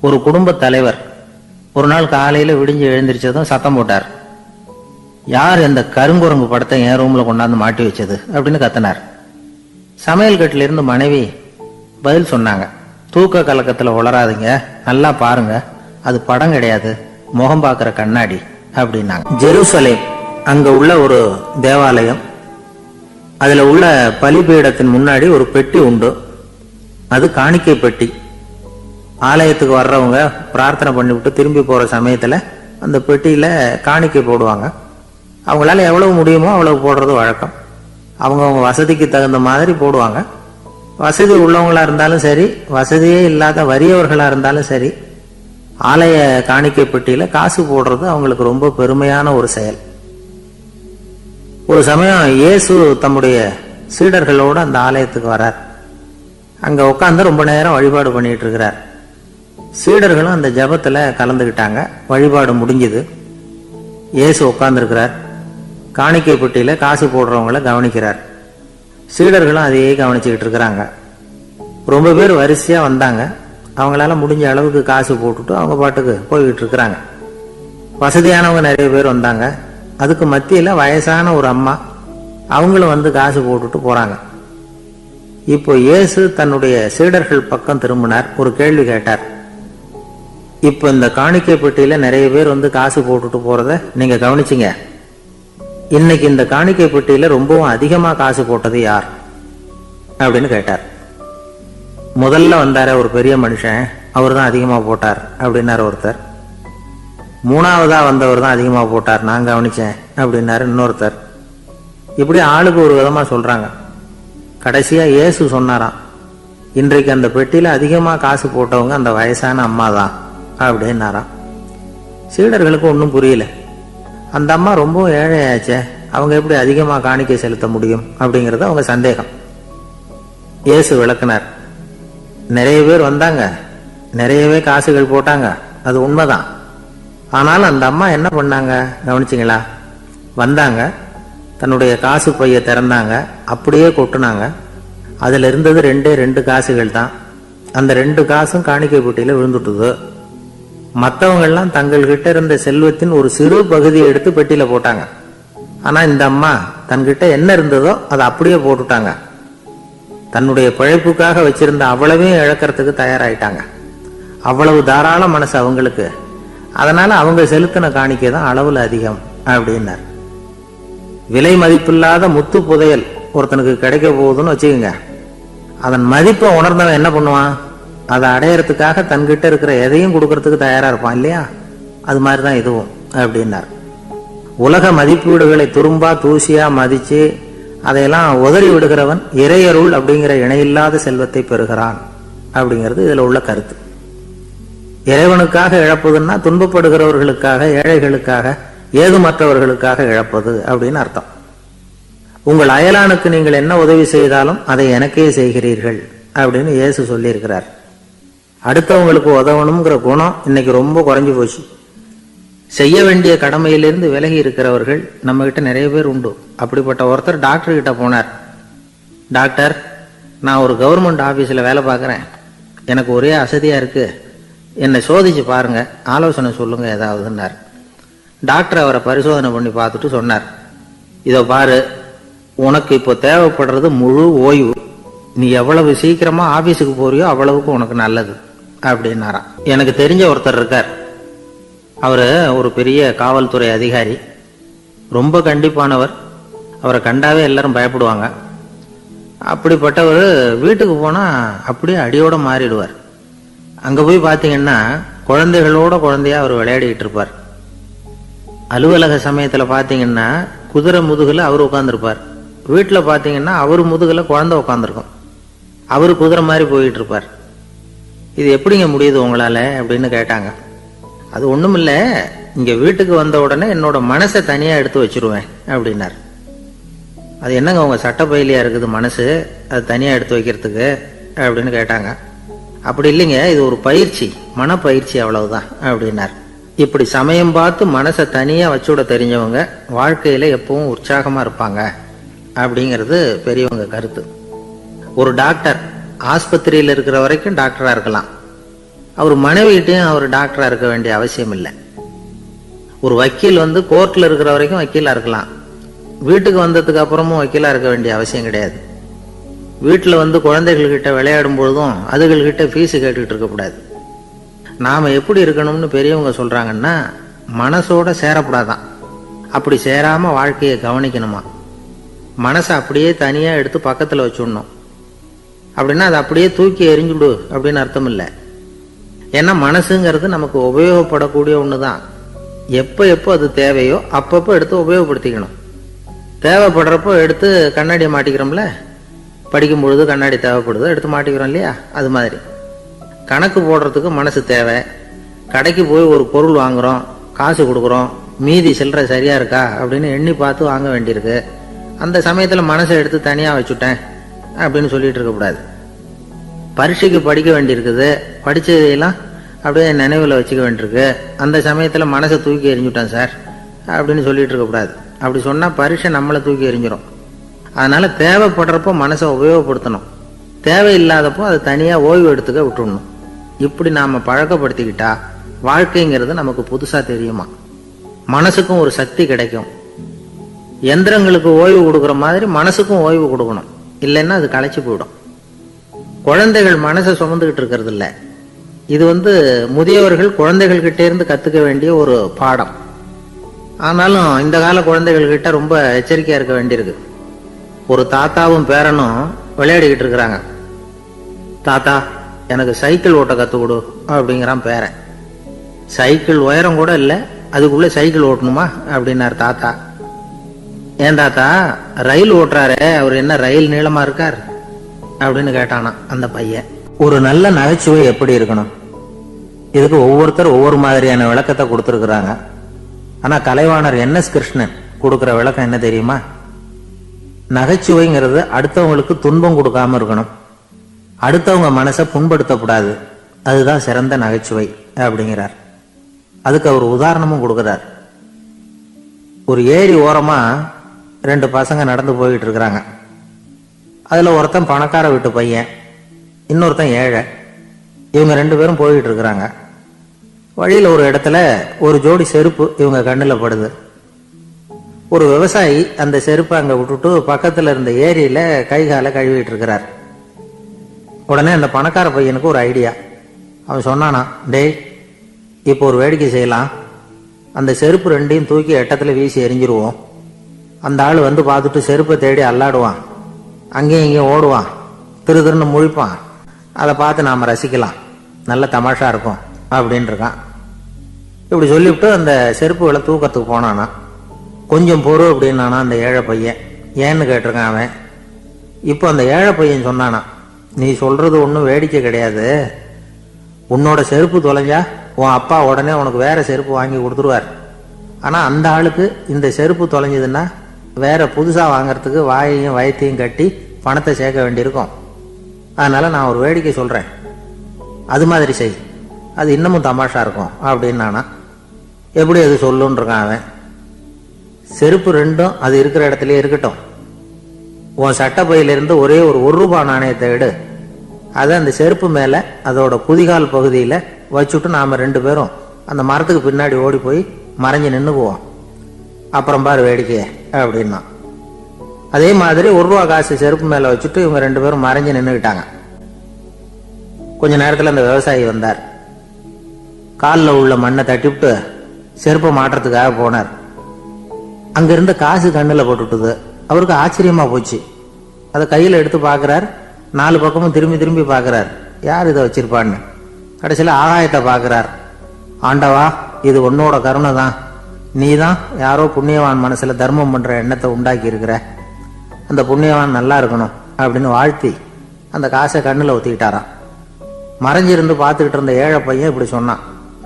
ஒரு குடும்ப தலைவர் ஒரு நாள் காலையில விடிஞ்சு எழுந்திரிச்சதும் சத்தம் போட்டார். யார் இந்த கருங்குரங்கு படத்தை என் ரூம்ல கொண்டாந்து மாட்டி வச்சது அப்படின்னு கத்தினார். சமையல் கட்டில இருந்து மனைவி பதில் சொன்னாங்க, தூக்க கலக்கத்துல உளராதுங்க, நல்லா பாருங்க, அது படம் கிடையாது, முகம் பார்க்கிற கண்ணாடி அப்படின்னாங்க. ஜெருசலேம் அங்க உள்ள ஒரு தேவாலயம், அதுல உள்ள பலிபீடத்தின் முன்னாடி ஒரு பெட்டி உண்டு. அது காணிக்கை பெட்டி. ஆலயத்துக்கு வர்றவங்க பிரார்த்தனை பண்ணிவிட்டு திரும்பி போற சமயத்துல அந்த பெட்டியில காணிக்கை போடுவாங்க. அவங்களால எவ்வளவு முடியுமோ அவ்வளவு போடுறது வழக்கம். அவங்கவுங்க வசதிக்கு தகுந்த மாதிரி போடுவாங்க. வசதி உள்ளவங்களா இருந்தாலும் சரி, வசதியே இல்லாத வறியவர்களா இருந்தாலும் சரி, ஆலய காணிக்கை பெட்டியில காசு போடுறது அவங்களுக்கு ரொம்ப பெருமையான ஒரு செயல். ஒரு சமயம் இயேசு தம்முடைய சீடர்களோடு அந்த ஆலயத்துக்கு வர்றார். அங்க உட்கார்ந்து ரொம்ப நேரம் வழிபாடு பண்ணிட்டு இருக்கிறார். சீடர்களும் அந்த ஜபத்துல கலந்துகிட்டாங்க. வழிபாடு முடிஞ்சது. இயேசு உட்கார்ந்து இருக்கிறார். காணிக்கை பெட்டியில காசு போடுறவங்களை கவனிக்கிறார். சீடர்களும் அதையே கவனிச்சுக்கிட்டு இருக்கிறாங்க. ரொம்ப பேர் வரிசையா வந்தாங்க. அவங்களால முடிஞ்ச அளவுக்கு காசு போட்டுட்டு அவங்க பாட்டுக்கு போய்கிட்டு இருக்கிறாங்க. வசதியானவங்க நிறைய பேர் வந்தாங்க. அதுக்கு மத்தியில வயசான ஒரு அம்மா, அவங்களும் வந்து காசு போட்டுட்டு போறாங்க. இப்போ இயேசு தன்னுடைய சீடர்கள் பக்கம் திரும்பினார். ஒரு கேள்வி கேட்டார். இப்போ இந்த காணிக்கை பெட்டியில நிறைய பேர் வந்து காசு போட்டுட்டு போறத நீங்க கவனிச்சிங்க. இன்னைக்கு இந்த காணிக்கை பெட்டியில ரொம்பவும் அதிகமா காசு போட்டது யார் அப்படின்னு கேட்டார். முதல்ல வந்தார ஒரு பெரிய மனுஷன், அவர் தான் அதிகமா போட்டார் அப்படின்னாரு ஒருத்தர். மூணாவதா வந்தவர் தான் அதிகமா போட்டார், நான் கவனிச்சேன் அப்படின்னாரு இன்னொருத்தர். இப்படி ஆளுக்கு ஒரு விதமா சொல்றாங்க. கடைசியா இயேசு சொன்னாராம், இன்றைக்கு அந்த பெட்டியில அதிகமா காசு போட்டவங்க அந்த வயசான அம்மா தான் அப்படின்னாராம். சீடர்களுக்கு ஒன்றும் புரியல. அந்த அம்மா ரொம்ப ஏழையாச்சே, அவங்க எப்படி அதிகமா காணிக்கை செலுத்த முடியும் அப்படிங்கறது அவங்க சந்தேகம். இயேசு விளக்குனார். நிறைய பேர் வந்தாங்க, நிறையவே காசுகள் போட்டாங்க, அது உண்மைதான். ஆனாலும் அந்த அம்மா என்ன பண்ணாங்க கவனிச்சிங்களா? வந்தாங்க, தன்னுடைய காசு பைய திறந்தாங்க, அப்படியே கொட்டுனாங்க. அதுல இருந்தது ரெண்டு காசுகள் தான். அந்த 2 காசும் காணிக்கை பெட்டியில விழுந்துட்டுது. மற்றவங்கெல்லாம் தங்கள்கிட்ட இருந்த செல்வத்தின் ஒரு சிறு பகுதியை எடுத்து பெட்டியில போட்டாங்க. ஆனா இந்த அம்மா தன்கிட்ட என்ன இருந்ததோ அதை அப்படியே போட்டுட்டாங்க. தன்னுடைய பிழைப்புக்காக வச்சிருந்த அவ்வளவையும் இழக்கிறதுக்கு தயாராயிட்டாங்க. அவ்வளவு தாராள மனசு அவங்களுக்கு. அதனால அவங்க செலுத்தின காணிக்கை தான் அளவுல அதிகம் அப்படின்னார். விலை மதிப்பில்லாத முத்து புதையல் ஒருத்தனுக்கு கிடைக்க போகுதுன்னு வச்சுக்கோங்க. அதன் மதிப்பை உணர்ந்தவன் என்ன பண்ணுவான்? அதை அடையறதுக்காக தன்கிட்ட இருக்கிற எதையும் கொடுக்கறதுக்கு தயாரா இருப்பான் இல்லையா? அது மாதிரிதான் இதுவும் அப்படின்னார். உலக மதிப்பீடுகளை துரும்பா தூசியா மதிச்சு அதையெல்லாம் உதறி விடுகிறவன் இறையருள் அப்படிங்கிற இணையில்லாத செல்வத்தை பெறுகிறான் அப்படிங்கிறது இதுல உள்ள கருத்து. இறைவனுக்காக இழப்பதுன்னா துன்பப்படுகிறவர்களுக்காக, ஏழைகளுக்காக, ஏதுமற்றவர்களுக்காக இழப்பது அப்படின்னு அர்த்தம். உங்கள் அயலானுக்கு நீங்கள் என்ன உதவி செய்தாலும் அதை எனக்கே செய்கிறீர்கள் அப்படின்னு இயேசு சொல்லி இருக்கிறார். அடுத்தவங்களுக்கு உதவணுங்கிற குணம் இன்னைக்கு ரொம்ப குறைஞ்சு போச்சு. செய்ய வேண்டிய கடமையிலிருந்து விலகி இருக்கிறவர்கள் நம்ம கிட்ட நிறைய பேர் உண்டு. அப்படிப்பட்ட ஒருத்தர் டாக்டர் கிட்ட போனார். டாக்டர், நான் ஒரு கவர்மெண்ட் ஆபீஸ்ல வேலை பார்க்கறேன், எனக்கு ஒரே அசதியா இருக்கு, என்னை சோதிச்சு பாருங்க, ஆலோசனை சொல்லுங்க ஏதாவதுன்னார். டாக்டர் அவரை பரிசோதனை பண்ணி பார்த்துட்டு சொன்னார், இதோ பாரு, உனக்கு இப்போ தேவைப்படுறது முழு ஓய்வு. நீ எவ்வளவு சீக்கிரமா ஆபீஸுக்கு போறியோ அவ்வளவுக்கு உனக்கு நல்லது அப்படின்னாராம். எனக்கு தெரிஞ்ச ஒருத்தர் இருக்கார். அவரு ஒரு பெரிய காவல்துறை அதிகாரி, ரொம்ப கண்டிப்பானவர். அவரை கண்டாவே எல்லாரும் பயப்படுவாங்க. அப்படிப்பட்டவர் வீட்டுக்கு போனா அப்படியே அடியோட மாறிடுவார். அங்க போய் பாத்தீங்கன்னா குழந்தைகளோட குழந்தையா அவர் விளையாடிட்டு இருப்பார். அலுவலக சமயத்துல பாத்தீங்கன்னா குதிரை முதுகுல அவர் உட்கார்ந்துருப்பார். வீட்டுல பாத்தீங்கன்னா அவரு முதுகுல குழந்தை உட்காந்துருக்கும். அவரு குதிரை மாதிரி போயிட்டு இருப்பார். இது எப்படிங்க முடியுது உங்களால அப்படின்னு கேட்டாங்க. அது ஒண்ணும் இல்ல, இங்க வீட்டுக்கு வந்த உடனே என்னோட மனசை தனியா எடுத்து வச்சிருவேன் அப்படின்னார். அது என்னங்க உங்க சட்டப்பையிலையா இருக்குது மனசு, அது தனியா எடுத்து வைக்கிறதுக்கு அப்படின்னு கேட்டாங்க. அப்படி இல்லைங்க, இது ஒரு பயிற்சி, மனப்பயிற்சி, அவ்வளவுதான் அப்படின்னார். இப்படி சமயம் பார்த்து மனசை தனியா வச்சுட தெரிஞ்சவங்க வாழ்க்கையில எப்பவும் உற்சாகமா இருப்பாங்க அப்படிங்கிறது பெரியவங்க கருத்து. ஒரு டாக்டர் ஆஸ்பத்திரியில் இருக்கிற வரைக்கும் டாக்டரா இருக்கலாம். அவர் மனைவிட்டையும் அவர் டாக்டரா இருக்க வேண்டிய அவசியம் இல்லை. ஒரு வக்கீல் கோர்ட்ல இருக்கிற வரைக்கும் வக்கீலா இருக்கலாம், வீட்டுக்கு வந்ததுக்கு அப்புறமும் வக்கீலா இருக்க வேண்டிய அவசியம் கிடையாது. வீட்டில் குழந்தைகள்கிட்ட விளையாடும் பொழுதும் அதுகள்கிட்ட ஃபீஸு கேட்டுக்கிட்டு இருக்கக்கூடாது. நாம் எப்படி இருக்கணும்னு பெரியவங்க சொல்கிறாங்கன்னா, மனசோட சேரக்கூடாதான், அப்படி சேராமல் வாழ்க்கையை கவனிக்கணுமா. மனசை அப்படியே தனியாக எடுத்து பக்கத்தில் வச்சுடணும். அப்படின்னா அதை அப்படியே தூக்கி எறிஞ்சுடு அப்படின்னு அர்த்தம் இல்லை. ஏன்னா மனசுங்கிறது நமக்கு உபயோகப்படக்கூடிய ஒன்று தான். எப்போ எப்போ அது தேவையோ அப்பப்போ எடுத்து உபயோகப்படுத்திக்கணும். தேவைப்படுறப்போ எடுத்து கண்ணாடியை மாட்டிக்கிறோம்ல, படிக்கும் பொழுது கண்ணாடி தேவைப்படுதோ எடுத்து மாட்டிக்கிறோம் இல்லையா, அது மாதிரி கணக்கு போடுறதுக்கு மனசு தேவை. கடைக்கு போய் ஒரு பொருள் வாங்குகிறோம், காசு கொடுக்குறோம், மீதி சில்லறை சரியாக இருக்கா அப்படின்னு எண்ணி பார்த்து வாங்க வேண்டியிருக்கு. அந்த சமயத்தில் மனசை எடுத்து தனியாக வச்சுட்டேன் அப்படின்னு சொல்லிட்டு இருக்கக்கூடாது. பரீட்சைக்கு படிக்க வேண்டியிருக்குது, படித்ததையெல்லாம் அப்படியே நினைவில் வச்சுக்க வேண்டியிருக்கு, அந்த சமயத்தில் மனசை தூக்கி எறிஞ்சுட்டேன் சார் அப்படின்னு சொல்லிட்டு இருக்கக்கூடாது. அப்படி சொன்னால் பரீட்சை நம்மளை தூக்கி எறிஞ்சிடும். அதனால் தேவைப்படுறப்போ மனசை உபயோகப்படுத்தணும், தேவையில்லாதப்போ அதை தனியாக ஓய்வு எடுத்துக்க விட்டுடணும். இப்படி நாம் பழக்கப்படுத்திக்கிட்டா வாழ்க்கைங்கிறது நமக்கு புதுசாக தெரியுமா. மனசுக்கும் ஒரு சக்தி கிடைக்கும். எந்திரங்களுக்கு ஓய்வு கொடுக்குற மாதிரி மனசுக்கும் ஓய்வு கொடுக்கணும், இல்லைன்னா அது களைச்சி போயிடும். குழந்தைகள் மனசை சுமந்துக்கிட்டு இருக்கிறது இல்லை. இது முதியவர்கள் குழந்தைகள்கிட்ட இருந்து கற்றுக்க வேண்டிய ஒரு பாடம். ஆனாலும் இந்த கால குழந்தைகள்கிட்ட ரொம்ப எச்சரிக்கையாக இருக்க வேண்டியிருக்கு. ஒரு தாத்தாவும் பேரனும் விளையாடிக்கிட்டு இருக்கிறாங்க. தாத்தா எனக்கு சைக்கிள் ஓட்ட கற்றுக் கொடு அப்படிங்கிறான் பேரன். சைக்கிள் உயரம் கூட இல்லை, அதுக்குள்ளே சைக்கிள் ஓட்டணுமா அப்படின்னார் தாத்தா. ஏன் தாத்தா, ரயில் ஓட்டுறாரு, அவர் என்ன ரயில் நீளமா இருக்கார் அப்படின்னு கேட்டானா அந்த பையன். ஒரு நல்ல நகைச்சுவை எப்படி இருக்கணும், இதுக்கு ஒவ்வொருத்தர் ஒவ்வொரு மாதிரியான விளக்கத்தை கொடுத்துருக்குறாங்க. ஆனா கலைவாணர் NS கிருஷ்ணன் கொடுக்குற விளக்கம் என்ன தெரியுமா? நகைச்சுவைங்கிறது அடுத்தவங்களுக்கு துன்பம் கொடுக்காம இருக்கணும், அடுத்தவங்க மனசை புண்படுத்தக்கூடாது, அதுதான் சிறந்த நகைச்சுவை அப்படிங்கிறார். அதுக்கு அவர் உதாரணமும் கொடுக்கிறார். ஒரு ஏரி ஓரமா 2 பசங்க நடந்து போயிட்டு இருக்கிறாங்க. அதுல ஒருத்தன் பணக்கார வீட்டு பையன், இன்னொருத்தன் ஏழை. இவங்க 2 பேரும் போயிட்டு இருக்கிறாங்க. வழியில ஒரு இடத்துல ஒரு ஜோடி செருப்பு இவங்க கண்ணில் படுது. ஒரு விவசாயி அந்த செருப்பை அங்க விட்டுட்டு பக்கத்துல இருந்த ஏரியில கை காலை கழுவிட்டு இருக்கிறார். உடனே அந்த பணக்கார பையனுக்கு ஒரு ஐடியா. அவன் சொன்னானா, டேய் இப்போ ஒரு வேடிக்கை செய்யலாம், அந்த செருப்பு 2ஐயும் தூக்கி எட்டத்துல வீசி எரிஞ்சிருவோம். அந்த ஆள் பார்த்துட்டு செருப்பை தேடி அல்லாடுவான், அங்கேயும் இங்கேயும் ஓடுவான், திரு திருன்னு முழிப்பான். அதை பார்த்து நாம ரசிக்கலாம், நல்ல தமாஷா இருக்கும் அப்படின்னு இருக்கான். இப்படி சொல்லிவிட்டு அந்த செருப்புகளை தூக்கத்துக்கு போனானா. கொஞ்சம் பொறு அப்படின்னானா அந்த ஏழை பையன். ஏன்னு கேட்டிருக்கான் அவன். இப்போ அந்த ஏழை பையன் சொன்னானா, நீ சொல்றது ஒன்றும் வேடிக்கை கிடையாது, உன்னோட செருப்பு தொலைஞ்சா உன் அப்பா உடனே உனக்கு வேற செருப்பு வாங்கி கொடுத்துருவார். ஆனால் அந்த ஆளுக்கு இந்த செருப்பு தொலைஞ்சதுன்னா வேற புதுசாக வாங்கறதுக்கு வாயையும் வயத்தையும் கட்டி பணத்தை சேர்க்க வேண்டியிருக்கும். அதனால நான் ஒரு வேடிக்கை சொல்கிறேன், அது மாதிரி செய், அது இன்னமும் தமாஷா இருக்கும் அப்படின்னானா. எப்படி அது சொல்லுன்னு இருக்கான் அவன். செருப்பு 2ம் அது இருக்கிற இடத்துல இருக்கட்டும், உன் சட்டை பையிலிருந்து ஒரே ஒரு ரூபாய் நாணயத்தை எடு, அதை அந்த செருப்பு மேலே அதோட குதிகால் பகுதியில் வச்சுட்டு நாம் 2 பேரும் அந்த மரத்துக்கு பின்னாடி ஓடி போய் மறைஞ்சு நின்றுக்குவோம், அப்புறம் பாரு வேடிக்கைய அப்படின்னா. அதே மாதிரி ₹1 காசு செருப்பு மேலே வச்சுட்டு இவங்க 2 பேரும் மறைஞ்சு நின்றுக்கிட்டாங்க. கொஞ்ச நேரத்தில் அந்த விவசாயி வந்தார். காலில் உள்ள மண்ணை தட்டிவிட்டு செருப்பை மாட்டுறதுக்காக போனார். அங்கிருந்த காசு கண்ணில் போட்டுட்டுது. அவருக்கு ஆச்சரியமா போச்சு. அதை கையில் எடுத்து பார்க்குறார், 4 பக்கமும் திரும்பி திரும்பி பார்க்குறார், யார் இதை வச்சிருப்பான்னு. கடைசியில் ஆகாயத்தை பார்க்குறார். ஆண்டவா, இது உன்னோட கருணை தான், நீ தான் யாரோ புண்ணியவான் மனசுல தர்மம் பண்ற எண்ணத்தை உண்டாக்கி இருக்கிற, அந்த புண்ணியவான் நல்லா இருக்கணும் அப்படின்னு வாழ்த்தி அந்த காசை கண்ணில் ஒத்திக்கிட்டாராம். மறைஞ்சிருந்து பார்த்துக்கிட்டு இருந்த ஏழை பையன் இப்படி சொன்னான்,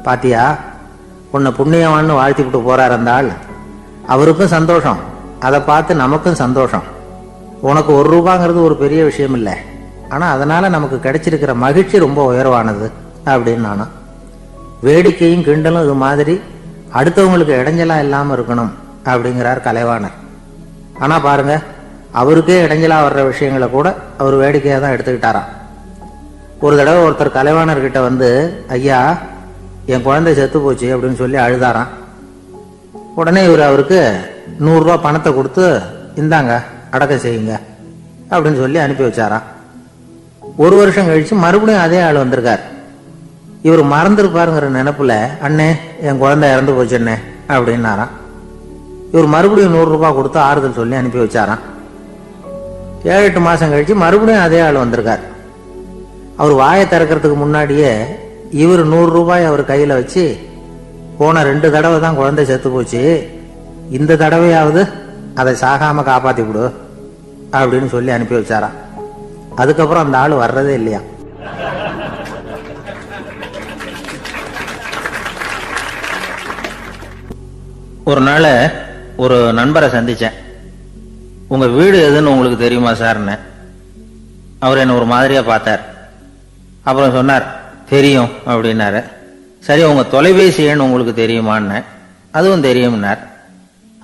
பாத்தியா உன்னை புண்ணியவான்னு வாழ்த்திக்கிட்டு போறார் அந்த ஆள், அவருக்கும் சந்தோஷம், அதை பார்த்து நமக்கும் சந்தோஷம். உனக்கு ₹1 ஒரு பெரிய விஷயம் இல்லை, ஆனா அதனால நமக்கு கிடைச்சிருக்கிற மகிழ்ச்சி ரொம்ப உயர்வானது அப்படின்னு நானும். வேடிக்கையும் கிண்டலும் இது மாதிரி அடுத்தவங்களுக்கு இடைஞ்சலா இல்லாம இருக்கணும் அப்படிங்கிறார் கலைவாணர். ஆனா பாருங்க, அவருக்கே இடைஞ்சலா வர்ற விஷயங்களை கூட அவர் வேடிக்கையா தான் எடுத்துக்கிட்டாராம். ஒரு தடவை ஒருத்தர் கலைவாணர்கிட்ட வந்து, ஐயா என் குழந்தை செத்து போச்சு அப்படின்னு சொல்லி அழுதாராம். உடனே இவர் அவருக்கு 100 ரூபா பணத்தை கொடுத்து, இந்தாங்க அடக்கம் செய்யுங்க அப்படின்னு சொல்லி அனுப்பி வச்சாராம். ஒரு வருஷம் கழிச்சு மறுபடியும் அதே ஆள் வந்திருக்கார். இவர் மறந்துருப்பாருங்கிற நினைப்புல, அண்ணே என் குழந்தை இறந்து போச்சுண்ணே அப்படின்னாராம். இவர் மறுபடியும் 100 ரூபாய் கொடுத்து ஆறுதல் சொல்லி அனுப்பி வச்சாராம். 7-8 மாசம் கழிச்சு மறுபடியும் அதே ஆள் வந்திருக்கார். அவர் வாயை திறக்கிறதுக்கு முன்னாடியே இவர் 100 ரூபாய் அவர் கையில வச்சு, போன 2 தடவை தான் குழந்தை செத்து போச்சு, இந்த தடவையாவது அதை சாகாம காப்பாத்தி விடு அப்படின்னு சொல்லி அனுப்பி வச்சாராம். அதுக்கப்புறம் அந்த ஆள் வர்றதே இல்லையா. ஒரு நாள் ஒரு நண்பரை சந்திச்சேன். உங்க வீடு எதுன்னு உங்களுக்கு தெரியுமா சார்ன்னு. அவர் என்ன ஒரு மாதிரியா பார்த்தார். அப்புறம் சொன்னார், தெரியும் அப்படின்னாரு. சரி, உங்க தொலைபேசி எண் உங்களுக்கு தெரியுமான்னு. அதுவும் தெரியும்னார்.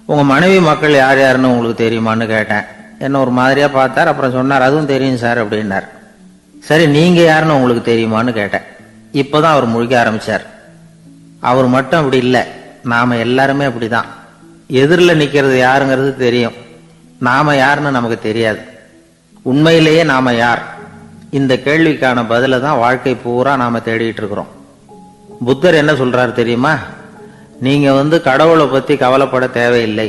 உங்க மனைவி மக்கள் யார் யாருன்னு உங்களுக்கு தெரியுமான்னு கேட்டேன். என்ன ஒரு மாதிரியா பார்த்தார். அப்புறம் சொன்னார், அதுவும் தெரியும் சார் அப்படின்னார். சரி, நீங்க யாருன்னு உங்களுக்கு தெரியுமான்னு கேட்டேன். இப்பதான் அவர் முழிக்க ஆரம்பிச்சார். அவர் மட்டும் அப்படி இல்லை, நாம எல்லாருமே அப்படிதான். எதிரில் நிக்கிறது யாருங்கிறது தெரியும், நாம யாருன்னு நமக்கு தெரியாது. உண்மையிலேயே நாம யார்? இந்த கேள்விக்கான பதில தான் வாழ்க்கை பூரா நாம தேடிட்டு இருக்கிறோம். புத்தர் என்ன சொல்றாரு தெரியுமா? நீங்க கடவுளை பத்தி கவலைப்பட தேவையில்லை,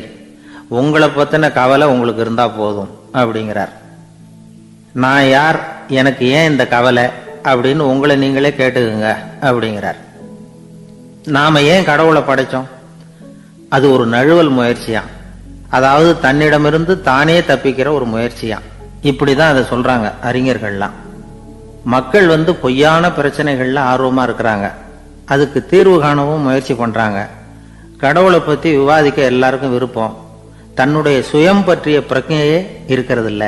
உங்களை பத்தின கவலை உங்களுக்கு இருந்தா போதும் அப்படிங்கிறார். நான் யார், எனக்கு ஏன் இந்த கவலை அப்படின்னு உங்களை நீங்களே கேட்டுக்குங்க அப்படிங்கிறார். நாம ஏன் கடவுளை படைச்சோம்? அது ஒரு நழுவல் முயற்சியா, அதாவது தன்னிடமிருந்து தானே தப்பிக்கிற ஒரு முயற்சியா. இப்படிதான் அதை சொல்றாங்க அறிஞர்கள்லாம். மக்கள் பொய்யான பிரச்சனைகள்ல ஆர்வமா இருக்கிறாங்க, அதுக்கு தீர்வு காணவும் முயற்சி பண்றாங்க. கடவுளை பத்தி விவாதிக்க எல்லாருக்கும் விருப்பம், தன்னுடைய சுயம் பற்றிய பிரஜையே இருக்கிறது இல்ல.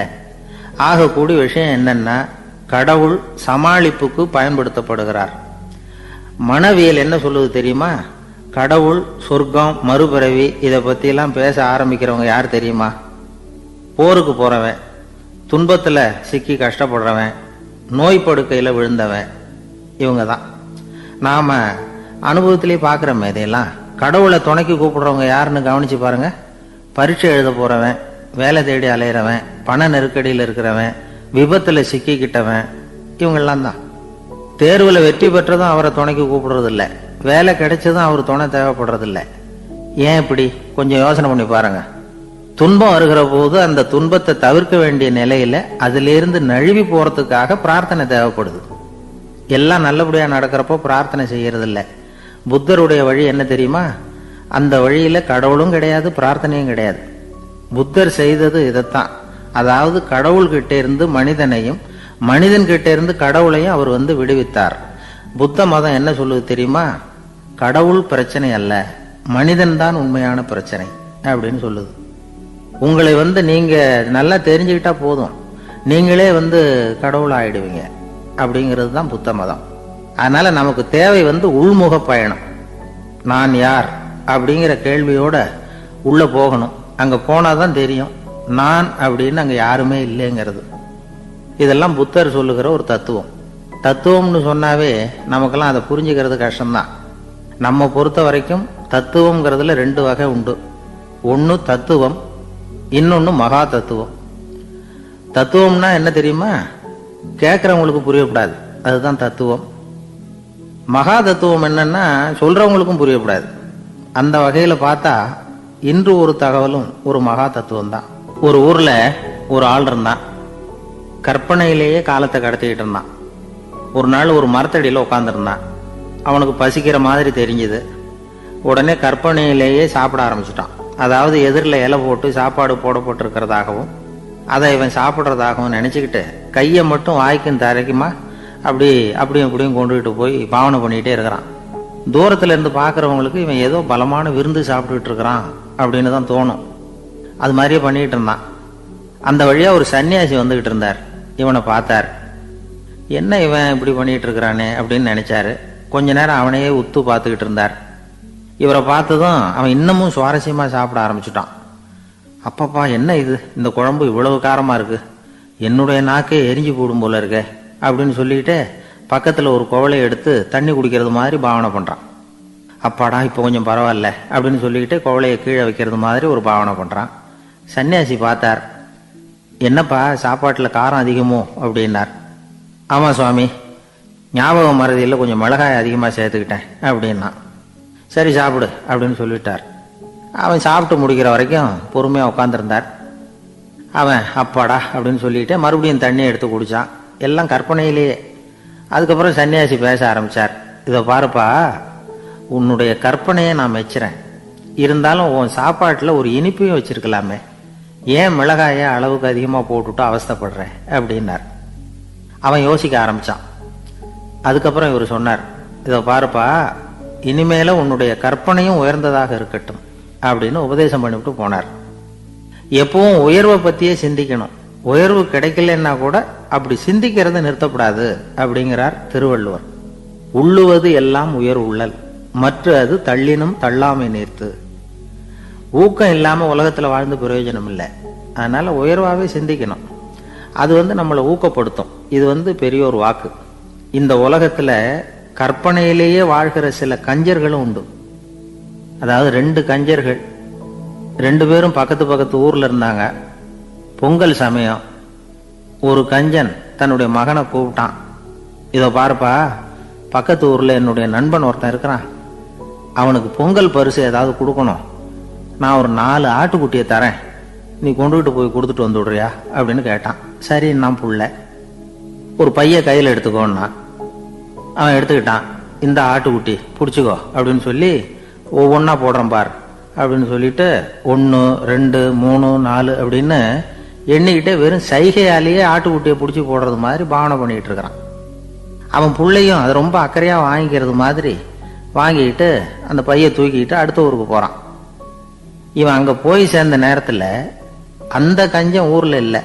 ஆகக்கூடிய விஷயம் என்னன்னா, கடவுள் சமாளிப்புக்கு பயன்படுத்தப்படுகிறார். மனவியல் என்ன சொல்லுது தெரியுமா? கடவுள், சொர்க்கம், மறுபிறவி இதை பத்தி எல்லாம் பேச ஆரம்பிக்கிறவங்க யார் தெரியுமா? போருக்கு போறவன், துன்பத்துல சிக்கி கஷ்டப்படுறவன், நோய் படுக்கையில விழுந்தவன், இவங்க தான். நாம அனுபவத்திலே பாக்குறோமே இதையெல்லாம். கடவுளை துணைக்கு கூப்பிடுறவங்க யாருன்னு கவனிச்சு பாருங்க. பரீட்சை எழுத போறவன், வேலை தேடி அலையிறவன், பண நெருக்கடியில் இருக்கிறவன், விபத்துல சிக்கிக்கிட்டவன், இவங்கெல்லாம் தான். தேர்வுல வெற்றி பெற்றதும் அவரை துணைக்கு கூப்பிடுறது இல்லை, வேலை கிடைச்சதும் அவர் துணை தேவைப்படுறது இல்லை. ஏன் இப்படி? கொஞ்சம் யோசனை பண்ணி பாருங்க. துன்பம் வருகிற போது அந்த துன்பத்தை தவிர்க்க வேண்டிய நிலையில அதிலிருந்து நழுவி போறதுக்காக பிரார்த்தனை தேவைப்படுது. எல்லாம் நல்லபடியா நடக்கிறப்போ பிரார்த்தனை செய்யறது இல்லை. புத்தருடைய வழி என்ன தெரியுமா? அந்த வழியில கடவுளும் கிடையாது, பிரார்த்தனையும் கிடையாது. புத்தர் செய்தது இதைத்தான். அதாவது கடவுள்கிட்ட இருந்து மனிதனையும், மனிதன் கிட்ட இருந்து கடவுளையும் அவர் விடுவித்தார். புத்த மதம் என்ன சொல்லுது தெரியுமா? கடவுள் பிரச்சனை அல்ல, மனிதன் தான் உண்மையான பிரச்சனை அப்படின்னு சொல்லுது. உங்களை நீங்க நல்லா தெரிஞ்சுக்கிட்டா போதும், நீங்களே கடவுள் ஆயிடுவீங்க அப்படிங்கிறது தான் புத்த மதம். அதனால நமக்கு தேவை உள்முக பயணம். நான் யார் அப்படிங்கிற கேள்வியோட உள்ள போகணும். அங்க போனாதான் தெரியும் நான் அப்படின்னு அங்க யாருமே இல்லைங்கிறது. இதெல்லாம் புத்தர் சொல்லுகிற ஒரு தத்துவம். தத்துவம்னு சொன்னாவே நமக்கெல்லாம் அதை புரிஞ்சுக்கிறது கஷ்டம்தான். நம்ம பொறுத்த வரைக்கும் தத்துவம்ங்கிறதுல 2 வகை உண்டு. ஒன்னு தத்துவம், இன்னொன்னு மகா தத்துவம். தத்துவம்னா என்ன தெரியுமா? கேட்கறவங்களுக்கு புரியப்படாது, அதுதான் தத்துவம். மகா தத்துவம் என்னன்னா சொல்றவங்களுக்கும் புரியப்படாது. அந்த வகையில பார்த்தா இன்று ஒரு தகவலும் ஒரு மகா தத்துவம் தான். ஒரு ஊர்ல ஒரு ஆள் இருந்தான். கற்பனையிலேயே காலத்தை கடத்திக்கிட்டு இருந்தான். ஒரு நாள் ஒரு மரத்தடியில உட்காந்துருந்தான். அவனுக்கு பசிக்கிற மாதிரி தெரிஞ்சது. உடனே கற்பனையிலேயே சாப்பிட ஆரம்பிச்சுட்டான். அதாவது எதிரில் இலை போட்டு சாப்பாடு போடப்பட்டிருக்கிறதாகவும் அதை இவன் சாப்பிட்றதாகவும் நினைச்சுக்கிட்டு கையை மட்டும் வாய்க்கும் தரைக்குமா அப்படியும் இப்படியும் கொண்டுகிட்டு போய் பாவனை பண்ணிக்கிட்டே இருக்கிறான். தூரத்துல இருந்து பாக்குறவங்களுக்கு இவன் ஏதோ பலமான விருந்து சாப்பிட்டுட்டு இருக்கிறான் அப்படின்னு தான் தோணும். அது மாதிரியே பண்ணிட்டு இருந்தான். அந்த வழியா ஒரு சன்னியாசி வந்துகிட்டு இருந்தார். இவனை பார்த்தார். என்ன இவன் இப்படி பண்ணிட்டு இருக்கிறானே அப்படின்னு நினைச்சாரு. கொஞ்ச நேரம் அவனையே உத்து பார்த்துக்கிட்டு இருந்தார். இவரை பார்த்ததும் அவன் இன்னமும் சுவாரஸ்யமா சாப்பிட ஆரம்பிச்சுட்டான். அப்பப்பா, என்ன இது, இந்த குழம்பு இவ்வளவு காரமா இருக்கு, என்னுடைய நாக்கே எரிஞ்சு போடும் போல இருக்க அப்படின்னு சொல்லிட்டு பக்கத்தில் ஒரு குவளையை எடுத்து தண்ணி குடிக்கிறது மாதிரி பாவனை பண்ணுறான். அப்பாடா இப்போ கொஞ்சம் பரவாயில்ல அப்படின்னு சொல்லிக்கிட்டு குவளையை கீழே வைக்கிறது மாதிரி ஒரு பாவனை பண்ணுறான். சன்னியாசி பார்த்தார். என்னப்பா சாப்பாட்டில் காரம் அதிகமோ அப்படின்னார். ஆமாம் சுவாமி, ஞாபகம் மறதியில் கொஞ்சம் மிளகாய் அதிகமாக சேர்த்துக்கிட்டேன் அப்படின்னா. சரி சாப்பிடு அப்படின்னு சொல்லிட்டார். அவன் சாப்பிட்டு முடிக்கிற வரைக்கும் பொறுமையாக உட்காந்துருந்தார். அவன் அப்பாடா அப்படின்னு சொல்லிட்டு மறுபடியும் தண்ணியை எடுத்து குடித்தான். எல்லாம் கற்பனையிலேயே. அதுக்கப்புறம் சன்னியாசி பேச ஆரம்பித்தார். இதை பாருப்பா, உன்னுடைய கற்பனையை நான் மெச்சுறேன். இருந்தாலும் உன் சாப்பாட்டில் ஒரு இனிப்பையும் வச்சிருக்கலாமே, ஏன் மிளகாயை அளவுக்கு அதிகமாக போட்டுவிட்டு அவஸ்தைப்படுறேன் அப்படின்னார். அவன் யோசிக்க ஆரம்பித்தான். அதுக்கப்புறம் இவர் சொன்னார், இதை பாருப்பா, இனிமேல உன்னுடைய கற்பனையும் உயர்ந்ததாக இருக்கட்டும் அப்படின்னு உபதேசம் பண்ணிவிட்டு போனார். எப்பவும் உயர்வை பற்றியே சிந்திக்கணும். உயர்வு கிடைக்கலன்னா கூட அப்படி சிந்திக்கிறது நிறுத்தப்படாது அப்படிங்கிறார் திருவள்ளுவர். உள்ளுவது எல்லாம் உயர் உள்ளல், மற்ற அது தள்ளினும் தள்ளாமை நீர்த்து. ஊக்கம் இல்லாமல் உலகத்தில் வாழ்ந்து பிரயோஜனம் இல்லை. அதனால உயர்வாகவே சிந்திக்கணும். அது நம்மளை ஊக்கப்படுத்தும். இது பெரிய ஒரு வாக்கு. இந்த உலகத்தில் கற்பனையிலேயே வாழ்கிற சில கஞ்சர்களும் உண்டு. அதாவது 2 கஞ்சர்கள், 2 பேரும் பக்கத்து பக்கத்து ஊரில் இருந்தாங்க. பொங்கல் சமயம் ஒரு கஞ்சன் தன்னுடைய மகனை கூப்பிட்டான். இதை பாருப்பா, பக்கத்து ஊரில் என்னுடைய நண்பன் ஒருத்தன் இருக்கிறான். அவனுக்கு பொங்கல் பரிசு ஏதாவது கொடுக்கணும். நான் ஒரு 4 ஆட்டுக்குட்டியை தரேன், நீ கொண்டுகிட்டு போய் கொடுத்துட்டு வந்துடுறியா அப்படின்னு கேட்டான். சரி, நான் புள்ள ஒரு பைய கையில் எடுத்துக்கோன்னா. அவன் எடுத்துக்கிட்டான். இந்த ஆட்டுக்குட்டி பிடிச்சிக்கோ அப்படின்னு சொல்லி ஒவ்வொன்றா போடுறேன் பார் அப்படின்னு சொல்லிட்டு 1 2 3 4 அப்படின்னு எண்ணிக்கிட்டே வெறும் சைகையாலேயே ஆட்டுக்குட்டியை பிடிச்சி போடுறது மாதிரி பாவனை பண்ணிக்கிட்டு இருக்கிறான். அவன் பிள்ளையும் அதை ரொம்ப அக்கறையாக வாங்கிக்கிறது மாதிரி வாங்கிக்கிட்டு அந்த பையை தூக்கிக்கிட்டு அடுத்த ஊருக்கு போகிறான். இவன் அங்கே போய் சேர்ந்த நேரத்தில் அந்த கஞ்சன் ஊரில் இல்லை,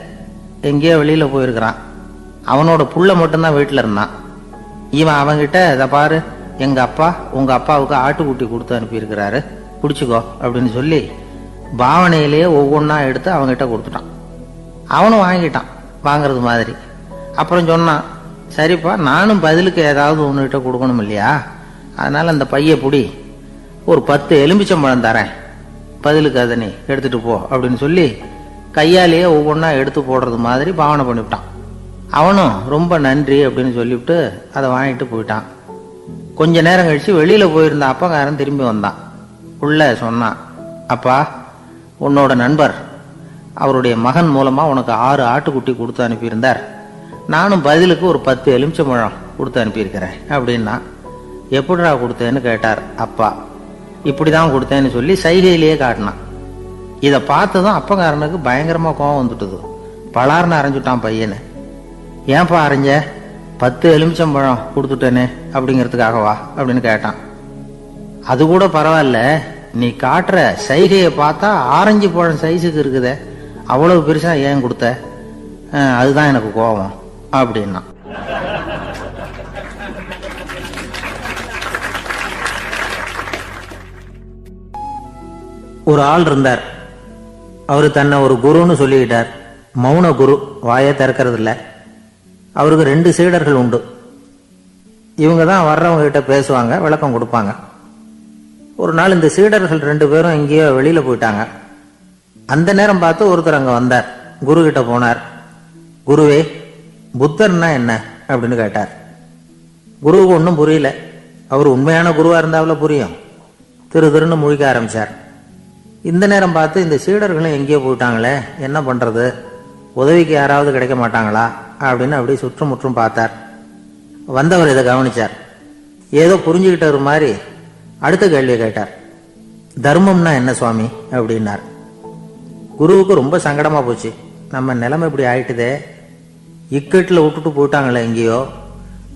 எங்கேயோ வெளியில் போயிருக்கிறான். அவனோட புள்ள மட்டும்தான் வீட்டில் இருந்தான். இவன் அவங்கிட்ட, இதை பாரு, எங்கள் அப்பா உங்கள் அப்பாவுக்கு ஆட்டுக்குட்டி கொடுத்து அனுப்பியிருக்கிறாரு, பிடிச்சிக்கோ அப்படின்னு சொல்லி பாவனையிலேயே ஒவ்வொன்றா எடுத்து அவங்ககிட்ட கொடுத்துட்டான். அவனும் வாங்கிட்டான் வாங்கிறது மாதிரி. அப்புறம் சொன்னான், சரிப்பா, நானும் பதிலுக்கு ஏதாவது ஒன்றுகிட்ட கொடுக்கணும் இல்லையா, அதனால் அந்த பைய பிடி, ஒரு 10 எலும்பிச்சம்பழம் தரேன், பதிலுக்கு அதை நீ எடுத்துகிட்டு போ அப்படின்னு சொல்லி கையாலேயே ஒவ்வொன்றா எடுத்து போடுறது மாதிரி பாவனை பண்ணிவிட்டான். அவனும் ரொம்ப நன்றி அப்படின்னு சொல்லிவிட்டு அதை வாங்கிட்டு போயிட்டான். கொஞ்ச நேரம் கழித்து வெளியில் போயிருந்த அப்பங்காரன் திரும்பி வந்தான். உள்ள சொன்னான், அப்பா, உன்னோட நண்பர் அவருடைய மகன் மூலமாக உனக்கு 6 ஆட்டுக்குட்டி கொடுத்து அனுப்பியிருந்தார், நானும் பதிலுக்கு ஒரு 10 எலுமிச்சம்பழம் கொடுத்து அனுப்பியிருக்கிறேன் அப்படின்னா. எப்படிடா கொடுத்தேன்னு கேட்டார் அப்பா. இப்படி தான் கொடுத்தேன்னு சொல்லி சைகையிலேயே காட்டினான். இதை பார்த்ததும் அப்பங்காரனுக்கு பயங்கரமாக கோவம் வந்துட்டுது. பலார்னு அரைஞ்சுட்டான் பையனை. ஏன்பா அரைஞ்ச? 10 எலுமிச்சம்பழம் கொடுத்துட்டேனே அப்படிங்கிறதுக்காகவா அப்படின்னு கேட்டான். அது கூட பரவாயில்ல, நீ காட்டுற சைகையை பார்த்தா ஆரஞ்சு பழம் சைஸுக்கு இருக்குதே, அவ்வளவு பெருசா ஏன் கொடுத்த? அதுதான் எனக்கு கோபம் அப்படின்னா. ஒரு ஆள் இருந்தார். அவரு தன்னை ஒரு குருன்னு சொல்லிக்கிட்டார். மௌன குரு, வாயை திறக்கிறது இல்லை. அவருக்கு 2 சீடர்கள் உண்டு. இவங்க தான் வர்றவங்க கிட்ட பேசுவாங்க, விளக்கம் கொடுப்பாங்க. ஒரு நாள் இந்த சீடர்கள் 2 பேரும் எங்கேயோ வெளியில போயிட்டாங்க. அந்த நேரம் பார்த்து ஒருத்தர் அங்க வந்தார். குரு கிட்ட போனார். குருவே, புத்தர்னா என்ன அப்படின்னு கேட்டார். குருவுக்கு ஒன்றும் புரியல. அவர் உண்மையான குருவா இருந்தாவில புரியும். திருன்னு முழிக்க ஆரம்பிச்சார். இந்த நேரம் பார்த்து இந்த சீடர்களும் எங்கேயோ போயிட்டாங்களே, என்ன பண்றது, உதவிக்கு யாராவது கிடைக்க மாட்டாங்களா அப்படின்னு அப்படியே சுற்றுமுற்றும் பார்த்தார். வந்தவர் இதை கவனிச்சார். ஏதோ புரிஞ்சுக்கிட்ட மாதிரி அடுத்த கேள்வியை கேட்டார். தர்மம்னா என்ன சுவாமி அப்படின்னார். குருவுக்கு ரொம்ப சங்கடமா போச்சு. நம்ம நிலைமை இப்படி ஆயிட்டுதே, இக்கட்டில் விட்டுட்டு போயிட்டாங்களே, எங்கேயோ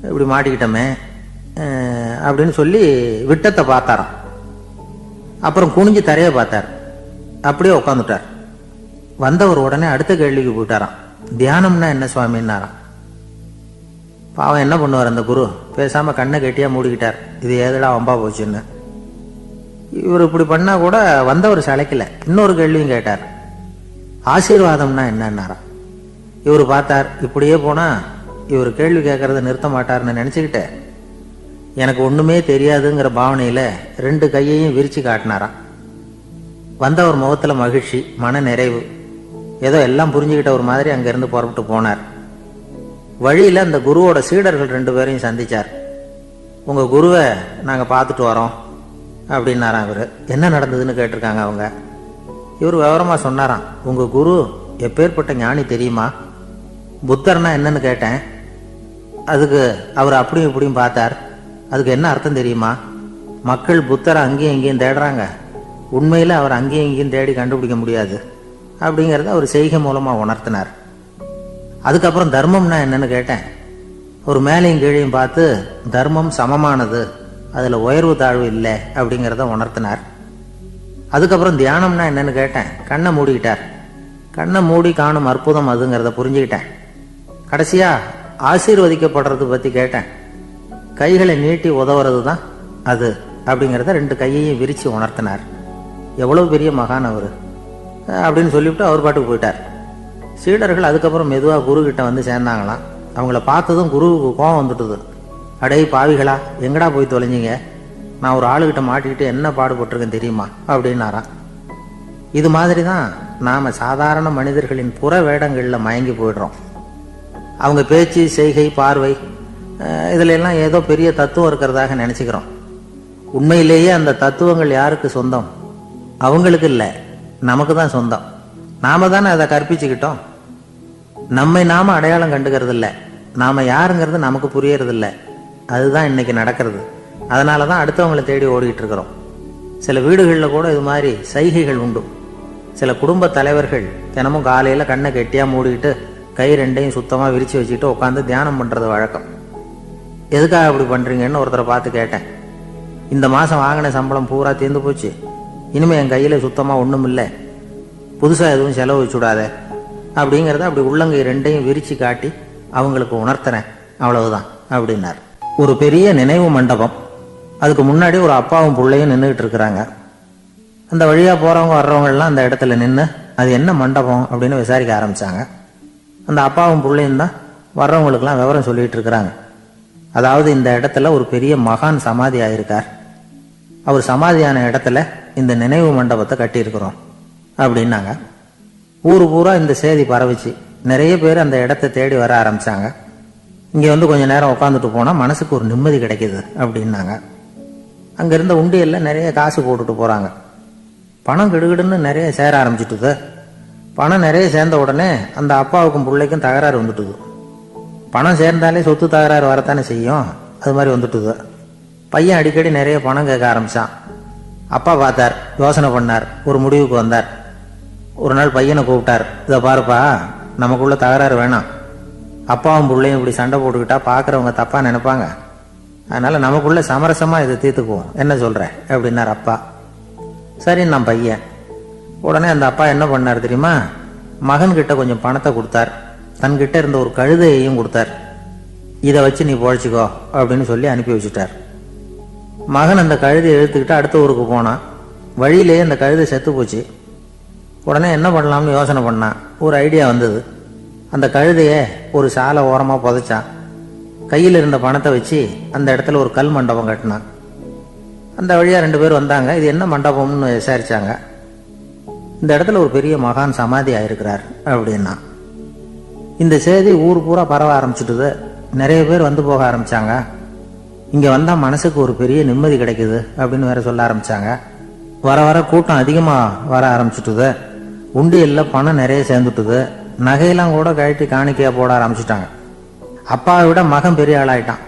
இப்படி மாட்டிக்கிட்டோமே அப்படின்னு சொல்லி விட்டத்தை பார்த்தாராம். அப்புறம் குனிஞ்சு தரையை பார்த்தார். அப்படியே உட்காந்துட்டார். வந்தவர் உடனே அடுத்த கேள்விக்கு போயிட்டாராம். தியானம்னா என்ன சுவாமின்னாராம். பாவம் என்ன பண்ணுவார் அந்த குரு, பேசாம கண்ணை கெட்டியா மூடிக்கிட்டார். இது ஏதடா வம்பா போச்சுன்னு. இவர் இப்படி பண்ணா கூட வந்தவர் சளைக்கல. இன்னொரு கேள்வியும் கேட்டார். ஆசீர்வாதம்னா என்னன்னாராம். இவர் பார்த்தார், இப்படியே போனா இவர் கேள்வி கேட்கறத நிறுத்த மாட்டாருன்னு நினச்சிக்கிட்டு எனக்கு ஒன்றுமே தெரியாதுங்கிற பாவனையில் 2 கையையும் விரித்து காட்டினாராம். வந்தவர் முகத்தில் மகிழ்ச்சி, மன நிறைவு, ஏதோ எல்லாம் புரிஞ்சுக்கிட்ட ஒரு மாதிரி அங்கேருந்து புறப்பட்டு போனார். வழியில் அந்த குருவோட சீடர்கள் 2 பேரையும் சந்திச்சார். உங்கள் குருவை நாங்கள் பார்த்துட்டு வரோம் அப்படின்னாராம். இவர் என்ன நடந்ததுன்னு கேட்டிருக்காங்க அவங்க. இவர் விவரமாக சொன்னாராம். உங்கள் குரு எப்பேற்பட்ட ஞானி தெரியுமா? புத்தர்னா என்னன்னு கேட்டேன். அதுக்கு அவர் அப்படியும் இப்படியும் பார்த்தார். அதுக்கு என்ன அர்த்தம் தெரியுமா? மக்கள் புத்தரை அங்கேயும் இங்கேயும் தேடுறாங்க, உண்மையில் அவர் அங்கேயும் இங்கேயும் தேடி கண்டுபிடிக்க முடியாது அப்படிங்கிறத அவர் செய்கை மூலமாக உணர்த்தினார். அதுக்கப்புறம் தர்மம்னா என்னன்னு கேட்டேன். ஒரு மேலையும் கீழையும் பார்த்து தர்மம் சமமானது, அதில் உயர்வு தாழ்வு இல்லை அப்படிங்கிறத உணர்த்தினார். அதுக்கப்புறம் தியானம்னா என்னன்னு கேட்டேன். கண்ணை மூடிக்கிட்டார். கண்ணை மூடி காணும் அற்புதம் அதுங்கிறத புரிஞ்சுக்கிட்டேன். கடைசியாக ஆசீர்வதிக்கப்படுறது பற்றி கேட்டேன். கைகளை நீட்டி உதவுறது தான் அது அப்படிங்கிறத 2 கையையும் விரித்து உணர்த்தினார். எவ்வளோ பெரிய மகான் அவர் அப்படின்னு சொல்லிவிட்டு அவர் பாட்டுக்கு போயிட்டார். சீடர்கள் அதுக்கப்புறம் மெதுவாக குருக்கிட்ட வந்து சேர்ந்தாங்களாம். அவங்கள பார்த்ததும் குருவுக்கு கோபம் வந்துட்டுது. அடே பாவிகளா, எங்கடா போய் தொலைஞ்சிங்க? நான் ஒரு ஆளுகிட்ட மாட்டிக்கிட்டு என்ன பாடுபட்டிருக்கேன் தெரியுமா அப்படின்னாராம். இது மாதிரி தான் நாம் சாதாரண மனிதர்களின் புற வேடங்களில் மயங்கி போயிடுறோம். அவங்க பேச்சு, செய்கை, பார்வை இதில் எல்லாம் ஏதோ பெரிய தத்துவம் இருக்கிறதாக நினச்சிக்கிறோம். உண்மையிலேயே அந்த தத்துவங்கள் யாருக்கு சொந்தம்? அவங்களுக்கு இல்லை, நமக்கு தான் சொந்தம். நாம தானே அதை கற்பிச்சுக்கிட்டோம். நம்மை நாம அடையாளம் கண்டுக்கிறது இல்லை, நாம யாருங்கிறது நமக்கு புரியறதில்ல. அதுதான் இன்னைக்கு நடக்கிறது. அதனால தான் அடுத்தவங்களை தேடி ஓடிக்கிட்டு இருக்கிறோம். சில வீடுகளில் கூட இது மாதிரி சைகைகள் உண்டு. சில குடும்ப தலைவர்கள் தினமும் காலையில் கண்ணை கெட்டியாக மூடிக்கிட்டு கை 2ஐயும் சுத்தமாக விரித்து வச்சுக்கிட்டு உட்காந்து தியானம் பண்ணுறது வழக்கம். எதுக்காக அப்படி பண்ணுறீங்கன்னு ஒருத்தரை பார்த்து கேட்டேன். இந்த மாதம் வாங்கின சம்பளம் பூரா தீர்ந்து போச்சு, இனிமேல் என் கையில் சுத்தமாக ஒன்றும் இல்லை, புதுசாக எதுவும் செலவு வச்சுடாத அப்படிங்கிறத அப்படி உள்ளங்கை 2ஐயும் விரித்து காட்டி அவங்களுக்கு உணர்த்தினேன், அவ்வளவுதான் அப்படின்னார். ஒரு பெரிய நினைவு மண்டபம், அதுக்கு முன்னாடி ஒரு அப்பாவும் பிள்ளையும் நின்றுக்கிட்டு இருக்கிறாங்க. அந்த வழியாக போகிறவங்க வர்றவங்கெல்லாம் அந்த இடத்துல நின்று அது என்ன மண்டபம் அப்படின்னு விசாரிக்க ஆரம்பித்தாங்க. அந்த அப்பாவும் பிள்ளையும் தான் வர்றவங்களுக்கெல்லாம் விவரம் சொல்லிகிட்டு இருக்கிறாங்க. அதாவது இந்த இடத்துல ஒரு பெரிய மகான் சமாதி ஆயிருக்கார், அவர் சமாதியான இடத்துல இந்த நினைவு மண்டபத்தை கட்டியிருக்கிறோம் அப்படின்னாங்க. ஊரு பூரா இந்த செய்தி பரவிச்சு. நிறைய பேர் அந்த இடத்த தேடி வர ஆரம்பித்தாங்க. இங்கே வந்து கொஞ்சம் நேரம் உட்காந்துட்டு போனால் மனசுக்கு ஒரு நிம்மதி கிடைக்கிது அப்படின்னாங்க. அங்கே இருந்த உண்டியலில் நிறைய காசு போட்டுட்டு போகிறாங்க. பணம் கிடுகிடுன்னு நிறைய சேர ஆரம்பிச்சுட்டுது. பணம் நிறைய சேர்ந்த உடனே அந்த அப்பாவுக்கும் பிள்ளைக்கும் தகராறு வந்துட்டுது. பணம் சேர்ந்தாலே சொத்து தகராறு வரத்தானே செய்யும், அது மாதிரி வந்துட்டுது. பையன் அடிக்கடி நிறைய பணம் கேட்க ஆரம்பித்தான். அப்பா பார்த்தார், யோசனை பண்ணார், ஒரு முடிவுக்கு வந்தார். ஒரு நாள் பையனை கூப்பிட்டார். இதை பாருப்பா, நமக்குள்ள தகராறு வேணாம், அப்பாவும் பிள்ளையும் இப்படி சண்டை போட்டுக்கிட்டா பார்க்குறவங்க தப்பாக நினைப்பாங்க, அதனால் நமக்குள்ள சமரசமாக இதை தீர்த்துக்குவோம், என்ன சொல்கிற அப்படின்னார் அப்பா. சரின்னு நான் பையன். உடனே அந்த அப்பா என்ன பண்ணார் தெரியுமா? மகன்கிட்ட கொஞ்சம் பணத்தை கொடுத்தார், தன்கிட்ட இருந்த ஒரு கழுதையையும் கொடுத்தார். இதை வச்சு நீ பொழைச்சிக்கோ அப்படின்னு சொல்லி அனுப்பி வச்சுட்டார். மகன் அந்த கழுதையை இழுத்துக்கிட்டு அடுத்த ஊருக்கு போனான். வழியிலேயே அந்த கழுதை செத்து போச்சு. உடனே என்ன பண்ணலாம்னு யோசனை பண்ணான். ஒரு ஐடியா வந்தது. அந்த கழுதையை ஒரு சாலை ஓரமாக புதைச்சான். கையில் இருந்த பணத்தை வச்சு அந்த இடத்துல ஒரு கல் மண்டபம் கட்டினான். அந்த வழியாக 2 பேர் வந்தாங்க. இது என்ன மண்டபம்னு விசாரிச்சாங்க. இந்த இடத்துல ஒரு பெரிய மகான் சமாதி ஆயிருக்கிறார் அப்படின்னா. இந்த செய்தி ஊர் பூரா பரவ ஆரம்பிச்சுட்டுது. நிறைய பேர் வந்து போக ஆரம்பித்தாங்க. இங்கே வந்தால் மனசுக்கு ஒரு பெரிய நிம்மதி கிடைக்குது அப்படின்னு வேற சொல்ல ஆரம்பித்தாங்க. வர வர கூட்டம் அதிகமாக வர ஆரம்பிச்சுட்டுது. உண்டியலில் பணம் நிறைய சேர்ந்துட்டுது. நகையெல்லாம் கூட கழட்டி காணிக்கையாக போட ஆரம்பிச்சுட்டாங்க. அப்பாவை விட மகன் பெரிய ஆளாயிட்டான்.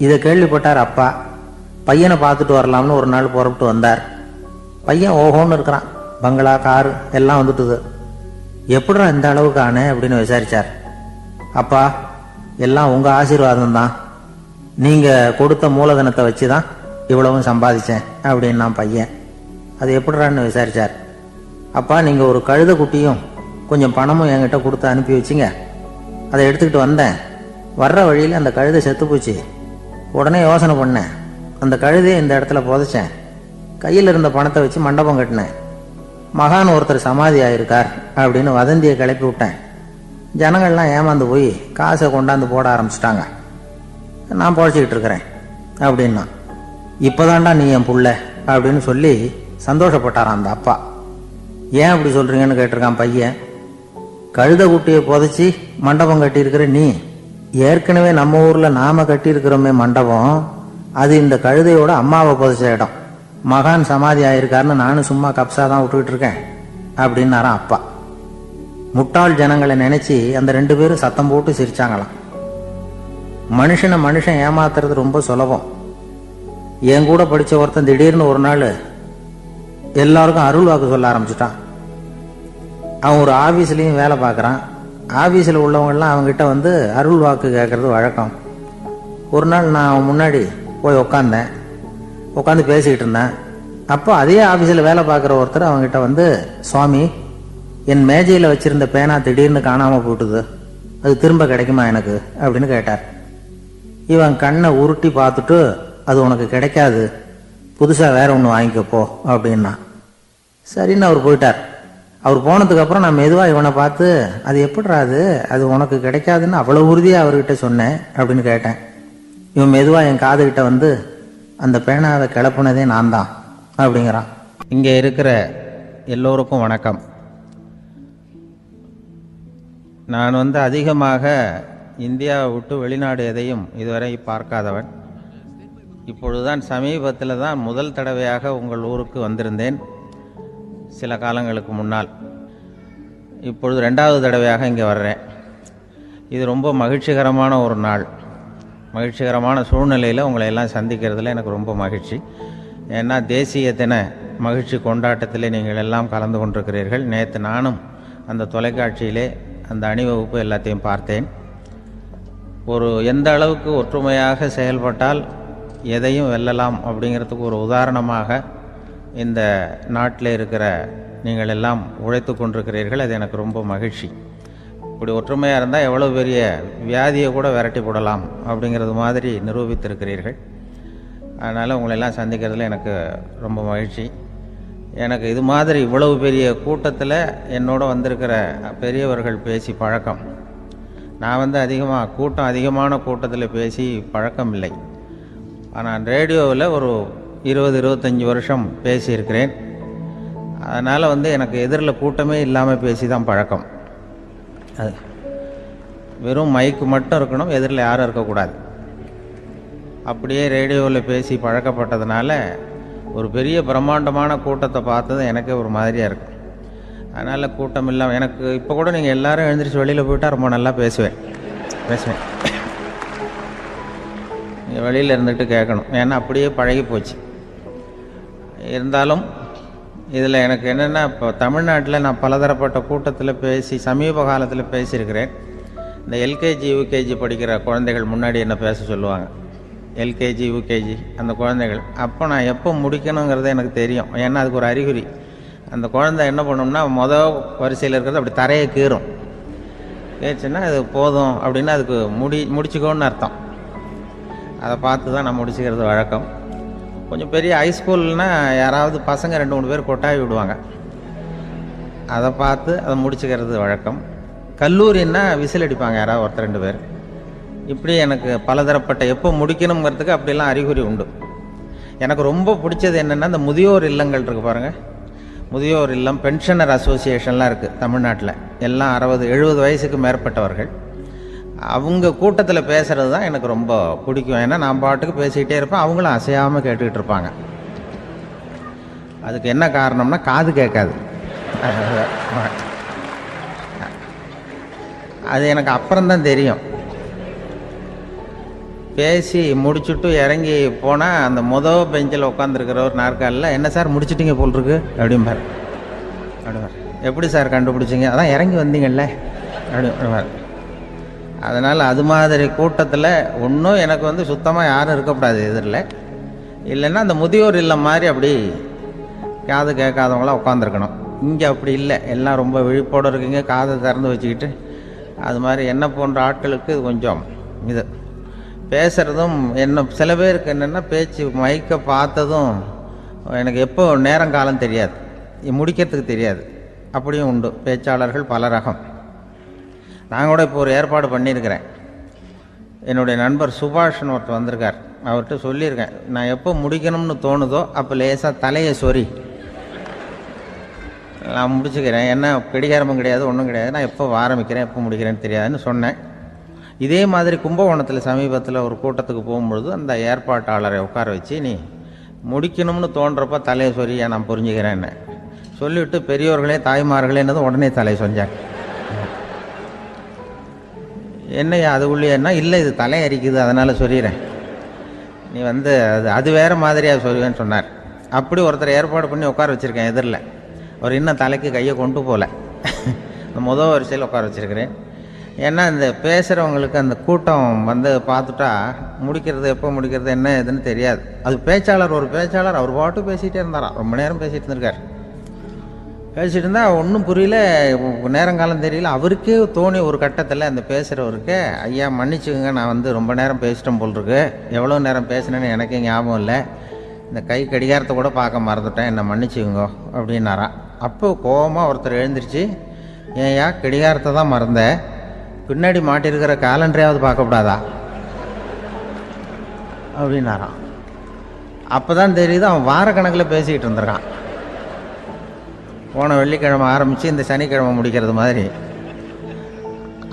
இதை கேள்விப்பட்டார் அப்பா. பையனை பார்த்துட்டு வரலாம்னு ஒரு நாள் புறப்பட்டு வந்தார். பையன் ஓஹோன்னு இருக்கிறான். பங்களா, காரு எல்லாம் வந்துட்டுது. எப்படிடா இந்த அளவுக்கு ஆனே அப்படின்னு விசாரிச்சார். அப்பா, எல்லாம் உங்கள் ஆசீர்வாதம் தான், நீங்கள் கொடுத்த மூலதனத்தை வச்சு தான் இவ்வளவும் சம்பாதிச்சேன் அப்படின்னு நான் பையன். அது எப்படிறான்னு விசாரிச்சார். அப்பா, நீங்கள் ஒரு கழுதை குட்டியும் கொஞ்சம் பணமும் என்கிட்ட கொடுத்து அனுப்பி வச்சிங்க, அதை எடுத்துக்கிட்டு வந்தேன். வர்ற வழியில் அந்த கழுதை செத்து போச்சு. உடனே யோசனை பண்ணேன், அந்த கழுதையை இந்த இடத்துல புதைச்சேன். கையில் இருந்த பணத்தை வச்சு மண்டபம் கட்டினேன். மகான் ஒருத்தர் சமாதி ஆயிருக்கார் அப்படின்னு வதந்தியை கிளப்பி விட்டேன். ஜனங்கள்லாம் ஏமாந்து போய் காசை கொண்டாந்து போட ஆரம்பிச்சிட்டாங்க. நான் பொழைச்சிக்கிட்டு இருக்கிறேன் அப்படின்னா. இப்போதான்டா நீ என் புள்ள அப்படின்னு சொல்லி சந்தோஷப்பட்டாரான் அந்த அப்பா. ஏன் அப்படி சொல்கிறீங்கன்னு கேட்டிருக்கான் பையன். கழுத குட்டியை புதைச்சி மண்டபம் கட்டியிருக்கிற நீ, ஏற்கனவே நம்ம ஊரில் நாம் கட்டியிருக்கிறோமே மண்டபம், அது இந்த கழுதையோட அம்மாவை புதைச்ச இடம். மகான் சமாதி ஆயிருக்காருன்னு நானும் சும்மா கப்ஸா தான் விட்டுக்கிட்டு இருக்கேன் அப்படின்னாரான் அப்பா. முட்டாள் ஜனங்களை நினைச்சு அந்த 2 பேரும் சத்தம் போட்டு சிரிச்சாங்களாம். மனுஷன் ஏமாத்துறது ரொம்ப சுலபம். என் கூட படிச்ச ஒருத்தன் திடீர்னு ஒரு நாள் எல்லாருக்கும் அருள் வாக்கு சொல்ல ஆரம்பிச்சுட்டான். அவன் ஒரு ஆபீஸ்லயும் வேலை பார்க்கறான். ஆபீஸில் உள்ளவங்கெல்லாம் அவங்ககிட்ட வந்து அருள் வாக்கு கேட்கறது வழக்கம். ஒரு நாள் நான் அவன் முன்னாடி போய் உட்காந்து பேசிக்கிட்டு இருந்தேன். அப்போ அதே ஆபீஸில் வேலை பார்க்குற ஒருத்தர் அவங்ககிட்ட வந்து, சுவாமி, என் மேஜையில் வச்சிருந்த பேனா திடீர்னு காணாமல் போட்டுது, அது திரும்ப கிடைக்குமா எனக்கு அப்படின்னு கேட்டார். இவன் கண்ணை உருட்டி பார்த்துட்டு, அது உனக்கு கிடைக்காது, புதுசாக வேற ஒன்று வாங்கிக்கப்போ அப்படின்னா. சரின்னு அவர் போயிட்டார். அவர் போனதுக்கப்புறம் நான் மெதுவாக இவனை பார்த்து, அது எப்படிறாது, அது உனக்கு கிடைக்காதுன்னு அவ்வளோ உறுதியாக அவர்கிட்ட சொன்னேன் அப்படின்னு கேட்டேன். இவன் மெதுவாக என் காதுகிட்ட வந்து, அந்த பேனாவை கிளப்புனதே நான் தான் அப்படிங்கிறான். இங்கே இருக்கிற எல்லோருக்கும் வணக்கம். நான் வந்து அதிகமாக இந்தியாவை விட்டு வெளிநாடு எதையும் இதுவரை பார்க்காதவன். இப்பொழுதுதான் சமீபத்தில் தான் முதல் தடவையாக உங்கள் ஊருக்கு வந்திருந்தேன், சில காலங்களுக்கு முன்னால். இப்பொழுது 2வது தடவையாக இங்கே வர்றேன். இது ரொம்ப மகிழ்ச்சிகரமான ஒரு நாள். மகிழ்ச்சிகரமான சூழ்நிலையில் உங்களை எல்லாம் சந்திக்கிறதுல எனக்கு ரொம்ப மகிழ்ச்சி. ஏன்னா தேசிய தின மகிழ்ச்சி கொண்டாட்டத்தில் நீங்கள் எல்லாம் கலந்து கொண்டிருக்கிறீர்கள். நேற்று நானும் அந்த தொலைக்காட்சியிலே அந்த அணிவகுப்பு எல்லாத்தையும் பார்த்தேன். எந்த அளவுக்கு ஒற்றுமையாக செயல்பட்டால் எதையும் வெல்லலாம் அப்படிங்கிறதுக்கு ஒரு உதாரணமாக இந்த நாட்டில் இருக்கிற நீங்கள் எல்லாம் உழைத்து கொண்டிருக்கிறீர்கள். அது எனக்கு ரொம்ப மகிழ்ச்சி. இப்படி ஒற்றுமையாக இருந்தால் எவ்வளோ பெரிய வியாதியை கூட விரட்டி போடலாம் அப்படிங்கிறது மாதிரி நிரூபித்திருக்கிறீர்கள். அதனால் உங்களெல்லாம் சந்திக்கிறதுல எனக்கு ரொம்ப மகிழ்ச்சி. எனக்கு இது மாதிரி இவ்வளவு பெரிய கூட்டத்தில் என்னோட வந்திருக்கிற பெரியவர்கள் பேசி பழக்கம். நான் வந்து அதிகமான கூட்டத்தில் பேசி பழக்கம் இல்லை. ஆனால் ரேடியோவில் ஒரு 20-25 வருஷம் பேசியிருக்கிறேன். அதனால் வந்து எனக்கு எதிரில் கூட்டமே இல்லாமல் பேசி தான் பழக்கம். அது வெறும் மைக்கு மட்டும் இருக்கணும், எதிரில் யாரும் இருக்கக்கூடாது. அப்படியே ரேடியோவில் பேசி பழக்கப்பட்டதுனால ஒரு பெரிய பிரம்மாண்டமான கூட்டத்தை பார்த்தது எனக்கே ஒரு மாதிரியாக இருக்கும். அதனால் கூட்டம் இல்லாமல் எனக்கு இப்போ கூட நீங்கள் எல்லோரும் எழுந்திரிச்சு வெளியில் போயிட்டால் ரொம்ப நல்லா பேசுவேன். நீங்கள் வெளியில் இருந்துட்டு கேட்கணும், ஏன்னா அப்படியே பழகி போச்சு. இருந்தாலும் இதில் எனக்கு என்னென்னா, இப்போ தமிழ்நாட்டில் நான் பலதரப்பட்ட கூட்டத்தில் பேசி சமீப காலத்தில் பேசியிருக்கிறேன். இந்த எல்கேஜி யூகேஜி படிக்கிற குழந்தைகள் முன்னாடி என்ன பேச சொல்லுவாங்க, எல்கேஜி யூகேஜி அந்த குழந்தைகள். அப்போ நான் எப்போ முடிக்கணுங்கிறது எனக்கு தெரியும். ஏன்னா அதுக்கு ஒரு அறிகுறி. அந்த குழந்தை என்ன பண்ணணும்னா மொதல் வரிசையில் இருக்கிறது அப்படி தரையை கீறும். கேச்சுன்னா அது போதும் அப்படின்னு அதுக்கு முடிச்சுக்கோன்னு அர்த்தம். அதை பார்த்து தான் நான் முடிச்சுக்கிறது வழக்கம். கொஞ்சம் பெரிய ஹைஸ்கூல்னால் யாராவது பசங்க 2-3 பேர் கொட்டாவி விடுவாங்க, அதை பார்த்து அதை முடிச்சுக்கிறது வழக்கம். கல்லூரின்னா விசில் அடிப்பாங்க யாராவது 1-2 பேர். இப்படி எனக்கு பலதரப்பட்ட எப்போ முடிக்கணுங்கிறதுக்கு அப்படிலாம் அறிகுறி உண்டு. எனக்கு ரொம்ப பிடிச்சது என்னென்னா, இந்த முதியோர் இல்லங்கள் இருக்குது பாருங்கள். முதியோர் இல்லம், பென்ஷனர் அசோசியேஷன்லாம் இருக்குது தமிழ்நாட்டில். எல்லாம் 60-70 வயசுக்கு மேற்பட்டவர்கள். அவங்க கூட்டத்தில் பேசுகிறது தான் எனக்கு ரொம்ப பிடிக்கும். ஏன்னா நான் பாட்டுக்கு பேசிக்கிட்டே இருப்பேன், அவங்களும் அசையாமல் கேட்டுக்கிட்டு இருப்பாங்க. அதுக்கு என்ன காரணம்னா காது கேட்காது. அது எனக்கு அப்புறம்தான் தெரியும். பேசி முடிச்சுட்டு இறங்கி போனால் அந்த மொதல் பெஞ்சில் உட்காந்துருக்கிற ஒரு நாற்காலில், என்ன சார் முடிச்சிட்டிங்க போல் இருக்கு அப்படிம்பார். எப்படி சார் கண்டுபிடிச்சிங்க? அதான் இறங்கி வந்தீங்கல்ல அப்படிம்பார். அதனால் அது மாதிரி கூட்டத்தில் ஒன்றும் எனக்கு வந்து சுத்தமாக யாரும் இருக்கக்கூடாது எதிரில். இல்லைன்னா அந்த முதியோர் இல்லம் மாதிரி அப்படி காது கேட்காதவங்களாம் உட்காந்துருக்கணும். இங்கே அப்படி இல்லை, எல்லாம் ரொம்ப விழிப்போடு இருக்குங்க, காதை திறந்து வச்சுக்கிட்டு. அது மாதிரி என்ன போன்ற ஆட்களுக்கு இது கொஞ்சம் இது பேசுகிறதும் என்ன, சில பேருக்கு என்னென்னா பேச்சு மைக்கை பார்த்ததும் எனக்கு எப்போ நேரங்காலம் தெரியாது, முடிக்கிறதுக்கு தெரியாது. அப்படியும் உண்டு பேச்சாளர்கள் பல ரகம். நான் கூட இப்போ ஒரு ஏற்பாடு பண்ணியிருக்கிறேன். என்னுடைய நண்பர் சுபாஷ்னு ஒருத்தர் வந்திருக்கார். அவர்கிட்ட சொல்லியிருக்கேன், நான் எப்போ முடிக்கணும்னு தோணுதோ அப்போ லேசாக தலையை சொறி நான் முடிச்சுக்கிறேன். என்ன கடிகாரமும் கிடையாது, ஒன்றும் கிடையாது. நான் எப்போ ஆரம்பிக்கிறேன் எப்போ முடிக்கிறேன்னு தெரியாதுன்னு சொன்னேன். இதே மாதிரி கும்பகோணத்தில் சமீபத்தில் ஒரு கூட்டத்துக்கு போகும்பொழுது அந்த ஏற்பாட்டாளரை உட்கார வச்சு, நீ முடிக்கணும்னு தோன்றப்ப தலையை சொறியா நான் புரிஞ்சுக்கிறேன்னு சொல்லிவிட்டு, பெரியோர்களே தாய்மார்களேன்னதும் உடனே தலையை சொஞ்சாங்க. என்னையா அது உள்ளேன்னா, இல்லை இது தலை அரிக்குது அதனால் சொல்லிடுறேன், நீ அது வேறு மாதிரியாக சொல்லுவேன்னு சொன்னார். அப்படி ஒருத்தர் ஏற்பாடு பண்ணி உட்கார வச்சுருக்கேன் எதிரில். அவர் இன்னும் தலைக்கு கையை கொண்டு போகல. முதல் வரிசையில் உட்கார வச்சுருக்கிறேன். ஏன்னா இந்த பேசுகிறவங்களுக்கு அந்த கூட்டம் பார்த்துட்டா முடிக்கிறது எப்போ முடிக்கிறது என்ன ஏதுன்னு தெரியாது. அது ஒரு பேச்சாளர் அவர் பாட்டு பேசிகிட்டே இருந்தாராம். ரொம்ப நேரம் பேசிகிட்டு இருந்திருக்கார். பேசிகிட்டு இருந்தால் ஒன்றும் புரியல, நேரங்காலம் தெரியல. அவருக்கே தோணி ஒரு கட்டத்தில் அந்த பேசுகிறவருக்கு, ஐயா மன்னிச்சுக்கோங்க, நான் ரொம்ப நேரம் பேசிட்டேன் போல் இருக்கு, எவ்வளோ நேரம் பேசினேன்னு எனக்கே ஞாபகம் இல்லை, இந்த கை கடிகாரத்தை கூட பார்க்க மறந்துட்டேன், என்னை மன்னிச்சுக்கோங்க அப்படின்னாராம். அப்போ கோபமாக ஒருத்தர் எழுந்திரிச்சு, ஏன்யா கடிகாரத்தை தான் மறந்தேன், பின்னாடி மாட்டிருக்கிற காலண்டரையாவது பார்க்கக்கூடாதா அப்படின்னாராம். அப்போ தான் தெரியுது அவன் வாரக்கணக்கில் பேசிக்கிட்டு இருந்திருக்கான். போன வெள்ளிக்கிழமை ஆரம்பித்து இந்த சனிக்கிழமை முடிக்கிறது மாதிரி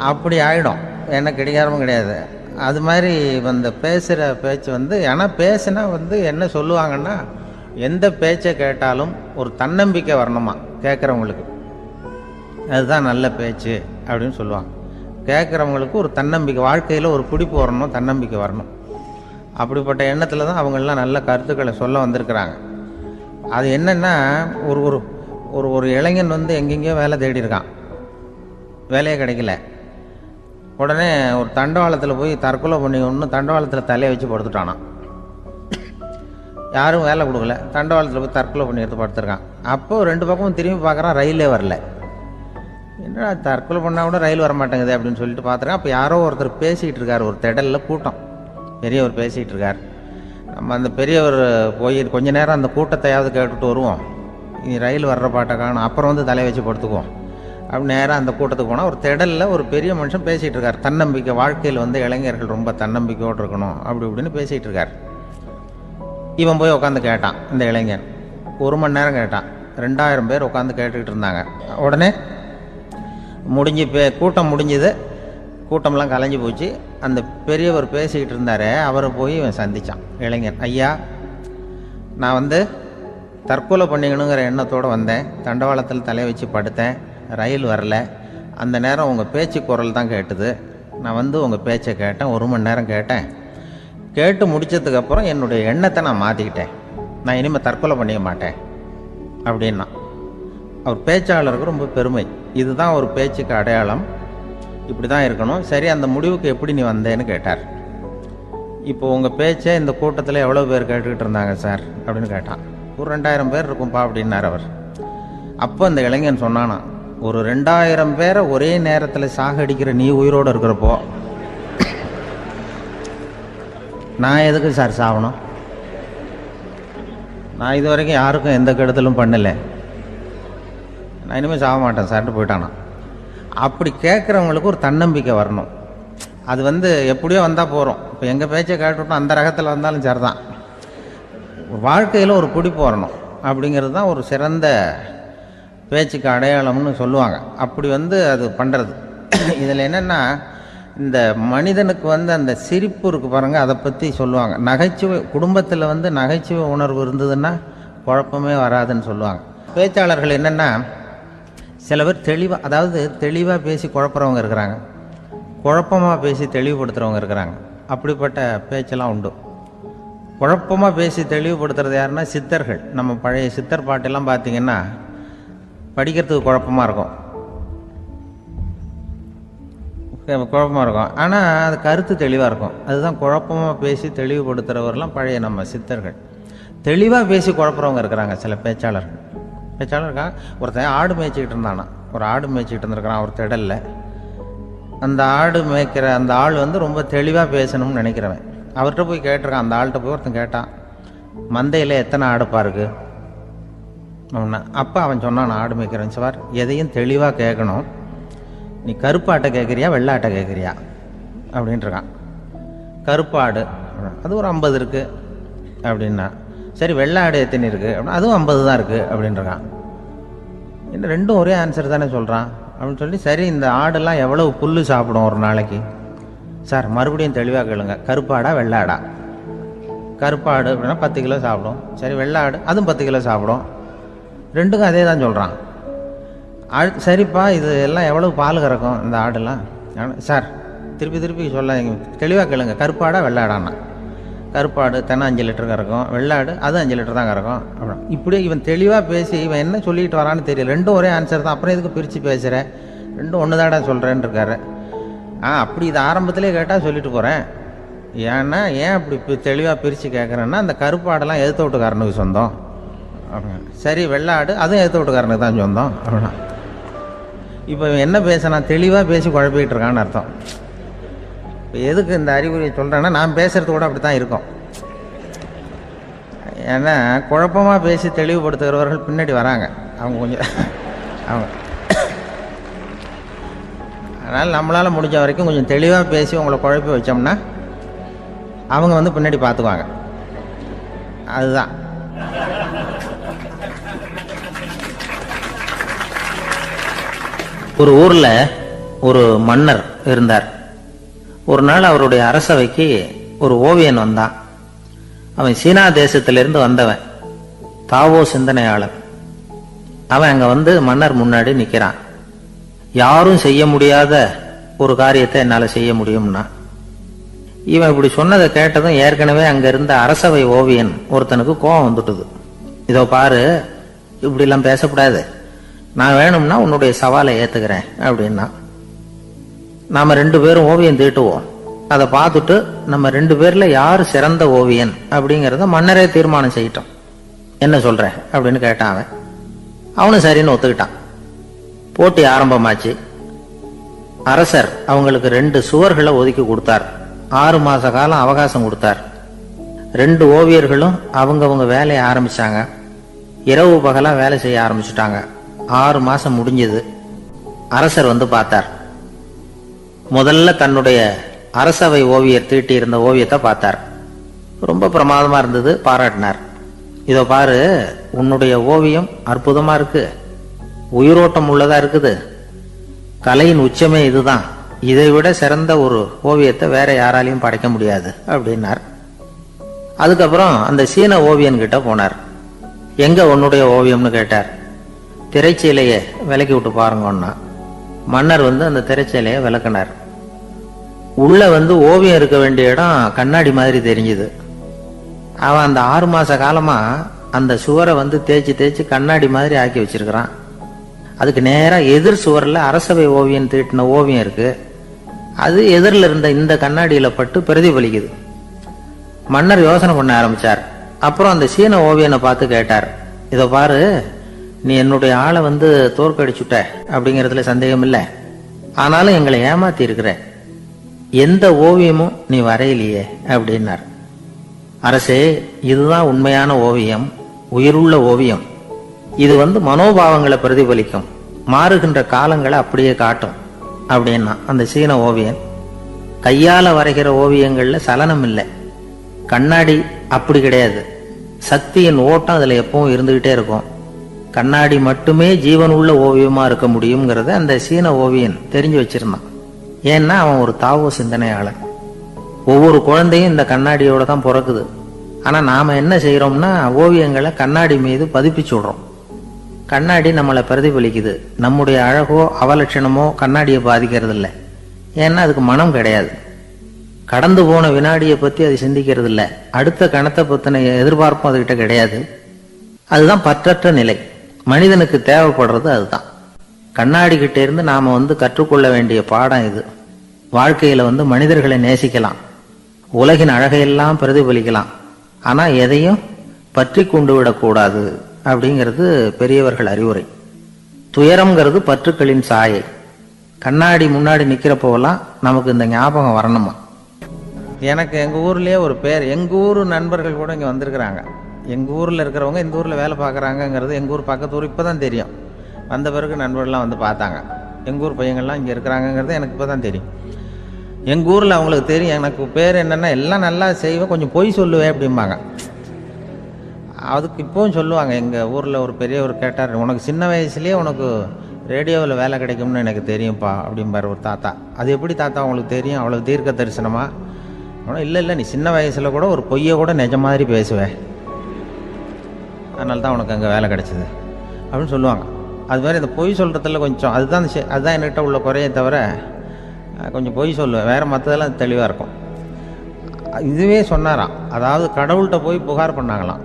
அப்படி ஆகிடும். ஏன்னா கடிகாரமும் கிடையாது. அது மாதிரி பேசுகிற பேச்சு ஆனால் பேசுனா என்ன சொல்லுவாங்கன்னா, எந்த பேச்சை கேட்டாலும் ஒரு தன்னம்பிக்கை வரணுமா கேட்குறவங்களுக்கு, அதுதான் நல்ல பேச்சு அப்படின்னு சொல்லுவாங்க. கேட்குறவங்களுக்கு ஒரு தன்னம்பிக்கை, வாழ்க்கையில் ஒரு பிடிப்பு வரணும், தன்னம்பிக்கை வரணும். அப்படிப்பட்ட எண்ணத்தில் தான் அவங்களாம் நல்ல கருத்துக்களை சொல்ல வந்திருக்கிறாங்க. அது என்னென்னா, ஒரு ஒரு ஒரு ஒரு இளைஞன் எங்கெங்கேயோ வேலை தேடி இருக்கான், வேலையே கிடைக்கல. உடனே ஒரு தண்டவாளத்தில் போய் தற்கொலை பண்ணி ஒன்று தண்டவாளத்தில் தலையை வச்சு படுத்துட்டானான். யாரும் வேலை கொடுக்கல, தண்டவாளத்தில் போய் தற்கொலை பண்ணி எடுத்து படுத்துருக்கான். அப்போது ரெண்டு பக்கமும் திரும்பி பார்க்குறான், ரயிலே வரல. என்னடா தற்கொலை பண்ணால் கூட ரயில் வர மாட்டேங்குது அப்படின்னு சொல்லிட்டு பார்த்துருக்கேன். அப்போ யாரோ ஒருத்தர் பேசிகிட்டு இருக்கார், ஒரு திடலில் கூட்டம், பெரியவர் பேசிகிட்டு இருக்கார். நம்ம அந்த பெரியவர் போய் கொஞ்ச நேரம் அந்த கூட்டத்தையாவது கேட்டுட்டு வருவோம், நீ ரயில் வர்ற பாட்டை காணும், அப்புறம் தலையை வச்சு படுத்துக்குவோம் அப்படி நேராக அந்த கூட்டத்துக்கு போனால் ஒரு திடலில் ஒரு பெரிய மனுஷன் பேசிகிட்டு இருக்கார். தன்னம்பிக்கை, வாழ்க்கையில் இளைஞர்கள் ரொம்ப தன்னம்பிக்கையோடு இருக்கணும் அப்படி இப்படின்னு பேசிகிட்டு இருக்கார். இவன் போய் உட்காந்து கேட்டான். இந்த இளைஞன் 1 மணி நேரம் கேட்டான். 2000 பேர் உட்காந்து கேட்டுக்கிட்டு இருந்தாங்க. உடனே கூட்டம் முடிஞ்சுது, கூட்டம்லாம் கலைஞ்சி போச்சு. அந்த பெரியவர் பேசிக்கிட்டு இருந்தார், அவரை போய் இவன் சந்தித்தான். இளைஞன், ஐயா நான் தற்கொலை பண்ணிக்கணுங்கிற எண்ணத்தோடு வந்தேன், தண்டவாளத்தில் தலையை வச்சு படுத்தேன், ரயில் வரல, அந்த நேரம் உங்கள் பேச்சு குரல் தான் கேட்டுது, நான் உங்கள் பேச்சை கேட்டேன், 1 மணி நேரம் கேட்டேன், கேட்டு முடித்ததுக்கப்புறம் என்னுடைய எண்ணத்தை நான் மாற்றிக்கிட்டேன், நான் இனிமேல் தற்கொலை பண்ணிக்க மாட்டேன் அப்படின்னா. அவர் பேச்சாளருக்கு ரொம்ப பெருமை, இதுதான் ஒரு பேச்சுக்கு அடையாளம், இப்படி தான் இருக்கணும். சரி, அந்த முடிவுக்கு எப்படி நீ வந்தேன்னு கேட்டார். இப்போ உங்கள் பேச்சை இந்த கூட்டத்தில் எவ்வளோ பேர் கேட்டுக்கிட்டு இருந்தாங்க சார் அப்படின்னு கேட்டான். ஒரு 2000 பேர் இருக்கும்பா அப்படின்னார் அவர். அப்போ அந்த இளைஞன் சொன்னானா, ஒரு 2000 பேரை ஒரே நேரத்தில் சாகடிக்கிற நீ உயிரோடு இருக்கிறப்போ நான் எதுக்கு சார் சாகணும், நான் இது வரைக்கும் யாருக்கும் எந்த கெடுதலும் பண்ணலை, நான் இனிமேல் சாக மாட்டேன் சார்ட்டு போயிட்டானா. அப்படி கேட்குறவங்களுக்கு ஒரு தன்னம்பிக்கை வரணும். அது எப்படியோ வந்தால் போகிறோம். இப்போ எங்கள் பேச்சை கேட்டுவிட்டோம், அந்த ரகத்தில் வந்தாலும் சரி தான், வாழ்க்கையில் ஒரு பிடிப்பு வரணும். அப்படிங்கிறது தான் ஒரு சிறந்த பேச்சுக்கு அடையாளம்னு சொல்லுவாங்க. அப்படி அது பண்ணுறது. இதில் என்னென்னா, இந்த மனிதனுக்கு அந்த சிரிப்பு இருக்குது பாருங்கள், அதை பற்றி சொல்லுவாங்க. நகைச்சுவை, குடும்பத்தில் நகைச்சுவை உணர்வு இருந்ததுன்னா குழப்பமே வராதுன்னு சொல்லுவாங்க. பேச்சாளர்கள் என்னென்னா, சில பேர் தெளிவாக, அதாவது தெளிவாக பேசி குழப்புறவங்க இருக்கிறாங்க, குழப்பமாக பேசி தெளிவுபடுத்துகிறவங்க இருக்கிறாங்க. அப்படிப்பட்ட பேச்செல்லாம் உண்டு. குழப்பமாக பேசி தெளிவுபடுத்துறது யாருன்னா சித்தர்கள். நம்ம பழைய சித்தர் பாட்டெல்லாம் பார்த்திங்கன்னா படிக்கிறதுக்கு குழப்பமாக இருக்கும், ஆனால் அது கருத்து தெளிவாக இருக்கும். அதுதான் குழப்பமாக பேசி தெளிவுபடுத்துகிறவரெல்லாம் பழைய நம்ம சித்தர்கள். தெளிவாக பேசி குழப்புறவங்க இருக்கிறாங்க சில பேச்சாளர்கள். ஒருத்தன் ஆடு மேய்ச்சிக்கிட்டு இருந்தானா, ஒரு ஆடு மேய்ச்சிக்கிட்டு இருந்திருக்கிறான் ஒரு திடலில். அந்த ஆடு மேய்க்கிற அந்த ஆள் ரொம்ப தெளிவாக பேசணும்னு நினைக்கிறவன். அவர்கிட்ட போய் கேட்டிருக்கான், அந்த ஆள்கிட்ட போய் ஒருத்தன் கேட்டான், மந்தையில் எத்தனை ஆடுப்பா இருக்கு அப்படின்னா. அப்போ அவன் சொன்னான், ஆடு மேய்க்கிறவன், சார் எதையும் தெளிவாக கேட்கணும், நீ கருப்பு ஆட்டை கேட்குறியா வெள்ளை ஆட்டை கேட்குறியா அப்படின்ட்டுருக்கான். கருப்பு ஆடு அது ஒரு 50 இருக்குது அப்படின்னா, சரி வெள்ளை ஆடு எத்தனை இருக்குது அப்படின்னா அதுவும் 50 தான் இருக்குது அப்படின்ட்டுருக்கான். இன்னும் ரெண்டும் ஒரே ஆன்சர் தானே சொல்கிறான் அப்படின்னு சொல்லி, சரி இந்த ஆடெல்லாம் எவ்வளவு புல் சாப்பிடும் ஒரு நாளைக்கு? சார் மறுபடியும் தெளிவாக கேளுங்க, கருப்பாடா வெள்ளாடா? கருப்பாடு அப்படின்னா 10 கிலோ சாப்பிடும். சரி வெள்ளாடு அதுவும் 10 கிலோ சாப்பிடும். ரெண்டுக்கும் அதே தான் சொல்கிறான். சரிப்பா இது எல்லாம் எவ்வளவு பால் கறக்கும் இந்த ஆடுலாம்? சார் திருப்பி சொல்ல தெளிவாக கேளுங்க, கருப்பாடா வெள்ளாடான்னா? கருப்பாடு தென்னை 5 லிட்டர் கறக்கும், வெள்ளாடு அது 5 லிட்டர் தான் கறக்கும். அப்புறம் இப்படியே இவன் தெளிவாக பேசி இவன் என்ன சொல்லிட்டு வரான்னு தெரியல. ரெண்டும் ஒரே ஆன்சர் தான், அப்புறம் எதுக்கு பிரித்து பேசுகிற? ரெண்டும் ஒன்று தாடா சொல்கிறேன்னு இருக்காரு. அப்படி இது ஆரம்பத்திலே கேட்டால் சொல்லிட்டு போகிறேன். ஏன்னா ஏன் அப்படி தெளிவாக பிரித்து கேட்குறேன்னா, அந்த கருப்பாடெல்லாம் எதிர்த்த வீட்டுக்காரனுக்கு சொந்தம் அப்படின்னா, சரி வெள்ளாடு அதுவும் எதிர்த்த வீட்டுக்காரனுக்கு தான் சொந்தம் அப்படின்னா. இப்போ என்ன பேச தெளிவாக பேசி குழப்பிக்கிட்டு இருக்கான்னு அர்த்தம். இப்போ எதுக்கு இந்த அறிகுறியை சொல்கிறேன்னா, நான் பேசுகிறது கூட அப்படி தான் இருக்கும். ஏன்னா குழப்பமாக பேசி தெளிவுபடுத்துகிறவர்கள் பின்னாடி வராங்க, அவங்க கொஞ்சம் அவங்க. அதனால் நம்மளால் முடிஞ்ச வரைக்கும் கொஞ்சம் தெளிவாக பேசி உங்களை குழப்பி வச்சோம்னா அவங்க பின்னாடி பார்த்துக்குவாங்க. அதுதான். ஒரு ஊரில் ஒரு மன்னர் இருந்தார். ஒரு நாள் அவருடைய அரசவைக்கு ஒரு ஓவியன் வந்தான். அவன் சீனா தேசத்திலிருந்து வந்தவன், தாவோ சிந்தனையாளன். அவன் அங்கே மன்னர் முன்னாடி நிற்கிறான். யாரும் செய்ய முடியாத ஒரு காரியத்தை என்னால் செய்ய முடியும்னா. இவன் இப்படி சொன்னதை கேட்டதும் ஏற்கனவே அங்கே இருந்த அரசவை ஓவியன் ஒருத்தனுக்கு கோபம் வந்துட்டுது. இதோ பாரு, இப்படிலாம் பேசக்கூடாது, நான் வேணும்னா உன்னுடைய சவாலை ஏற்றுக்கிறேன் அப்படின்னா. நாம் 2 பேரும் ஓவியம் தீட்டுவோம், அதை பார்த்துட்டு நம்ம 2 பேரில் யார் சிறந்த ஓவியன் அப்படிங்கிறத மன்னரே தீர்மானம் செய்யட்டும், என்ன சொல்ற அப்படின்னு கேட்டான். அவனும் சரின்னு ஒத்துக்கிட்டான். போட்டி ஆரம்பமாச்சு. அரசர் அவங்களுக்கு 2 சுவர்களை ஒதுக்கி கொடுத்தார். 6 மாச காலம் அவகாசம் கொடுத்தார். 2 ஓவியர்களும் அவங்கவங்க வேலையை ஆரம்பிச்சாங்க. இரவு பகலா வேலை செய்ய ஆரம்பிச்சுட்டாங்க. 6 மாசம் முடிஞ்சது. அரசர் பார்த்தார். முதல்ல தன்னுடைய அரசவை ஓவியர் தீட்டி இருந்த ஓவியத்தை பார்த்தார். ரொம்ப பிரமாதமா இருந்தது, பாராட்டினார். இதோ பாரு, உன்னுடைய ஓவியம் அற்புதமா இருக்கு, உயிரோட்டம் உள்ளதா இருக்குது, கலையின் உச்சமே இதுதான், இதை விட சிறந்த ஒரு ஓவியத்தை வேற யாராலையும் படைக்க முடியாது அப்படின்னார். அதுக்கப்புறம் அந்த சீன ஓவியன் கிட்ட போனார். எங்க உன்னுடைய ஓவியம்னு கேட்டார். திரைச்சீலையை விலக்கி விட்டு பாருங்கன்னா. மன்னர் அந்த திரைச்சீலையை விளக்கினார். உள்ள ஓவியம் இருக்க வேண்டிய இடம் கண்ணாடி மாதிரி தெரிஞ்சுது. அவன் அந்த 6 மாச காலமா அந்த சுவரை தேய்ச்சி கண்ணாடி மாதிரி ஆக்கி வச்சிருக்கிறான். அதுக்கு நேரா எதிர் சுவரில் அரசவை ஓவியன் தீட்டின ஓவியம் இருக்கு. அது எதிரில் இருந்த இந்த கண்ணாடியில பட்டு பிரதிபலிக்குது. மன்னர் யோசனை பண்ண ஆரம்பிச்சார். அப்புறம் அந்த சீன ஓவியனை பார்த்து கேட்டார், இதோ பாரு, நீ என்னுடைய ஆளை தோற்கடிச்சுட்ட அப்படிங்கிறதுல சந்தேகம் இல்லை, ஆனாலும் எங்களை ஏமாத்தி இருக்கிற, எந்த ஓவியமும் நீ வரையிலையே அப்படின்னார். அரசே, இதுதான் உண்மையான ஓவியம், உயிருள்ள ஓவியம். இது மனோபாவங்களை பிரதிபலிக்கும், மாறுகின்ற காலங்களை அப்படியே காட்டும் அப்படின்னா அந்த சீன ஓவியன். கையால வரைகிற ஓவியங்கள்ல சலனம் இல்லை, கண்ணாடி அப்படி கிடையாது, சக்தியின் ஓட்டம் அதுல எப்பவும் இருந்துகிட்டே இருக்கும். கண்ணாடி மட்டுமே ஜீவனுள்ள ஓவியமா இருக்க முடியுங்கிறத அந்த சீன ஓவியன் தெரிஞ்சு வச்சிருந்தான். ஏன்னா அவன் ஒரு தாவோ சிந்தனையாளன். ஒவ்வொரு குழந்தையும் இந்த கண்ணாடியோட தான் பிறக்குது. ஆனா நாம என்ன செய்யறோம்னா, ஓவியங்களை கண்ணாடி மீது பதிப்பிச்சு விடுறோம். கண்ணாடி நம்மளை பிரதிபலிக்குது. நம்முடைய அழகோ அவலட்சணமோ கண்ணாடியை பாதிக்கிறது இல்லை. ஏன்னா அதுக்கு மனம் கிடையாது. கடந்து போன வினாடியை பத்தி அது சிந்திக்கிறது இல்லை. அடுத்த கணத்தை பத்தின எதிர்பார்ப்பும் அதுகிட்ட கிடையாது. அதுதான் பற்றற்ற நிலை. மனிதனுக்கு தேவைப்படுறது அதுதான். கண்ணாடி கிட்ட இருந்து நாம கற்றுக்கொள்ள வேண்டிய பாடம் இது. வாழ்க்கையில மனிதர்களை நேசிக்கலாம், உலகின் அழகையெல்லாம் பிரதிபலிக்கலாம், ஆனா எதையும் பற்றி கொண்டு விடக்கூடாது அப்படிங்கிறது பெரியவர்கள் அறிவுரை. துயரம்ங்கிறது பற்றுக்களின் சாயை. கண்ணாடி முன்னாடி நிக்கிறப்போலாம் நமக்கு இந்த ஞாபகம் வரணுமா. எனக்கு எங்க ஊர்லயே ஒரு பேர், எங்க ஊர் நண்பர்கள் கூட இங்க வந்திருக்கிறாங்க. எங்க ஊர்ல இருக்கிறவங்க இந்த ஊர்ல வேலை பார்க்கறாங்கிறது எங்க ஊர் பக்கத்து ஊர் இப்பதான் தெரியும். வந்த பிறகு நண்பர்கள்லாம் பார்த்தாங்க. எங்கள் ஊர் பையங்கள்லாம் இங்கே இருக்கிறாங்கங்கிறது எனக்கு இப்போ தான் தெரியும். எங்கள் ஊரில் அவங்களுக்கு தெரியும் எனக்கு பேர் என்னென்னா எல்லாம் நல்லா செய்வேன், கொஞ்சம் பொய் சொல்லுவேன் அப்படிம்பாங்க. அதுக்கு இப்போவும் சொல்லுவாங்க. எங்கள் ஊரில் ஒரு பெரியவர் கேட்டார், உனக்கு சின்ன வயசுலேயே உனக்கு ரேடியோவில் வேலை கிடைக்கும்னு எனக்கு தெரியும்ப்பா அப்படிம்பார் ஒரு தாத்தா. அது எப்படி தாத்தா உங்களுக்கு தெரியும், அவ்வளோ தீர்க்க தரிசனமா? இல்லை நீ சின்ன வயசில் கூட ஒரு பொய்யை கூட நிஜ மாதிரி பேசுவேன், அதனால தான் உனக்கு அங்கே வேலை கிடைச்சிது அப்படின்னு சொல்லுவாங்க. அது மாதிரி இந்த பொய் சொல்கிறதுல கொஞ்சம் அதுதான் என்கிட்ட உள்ள குறையை தவிர கொஞ்சம் பொய் சொல்லுவேன், வேறு மற்றதெல்லாம் தெளிவாக இருக்கும். இதுவே சொன்னாராம், அதாவது கடவுள்கிட்ட போய் புகார் பண்ணாங்களாம்.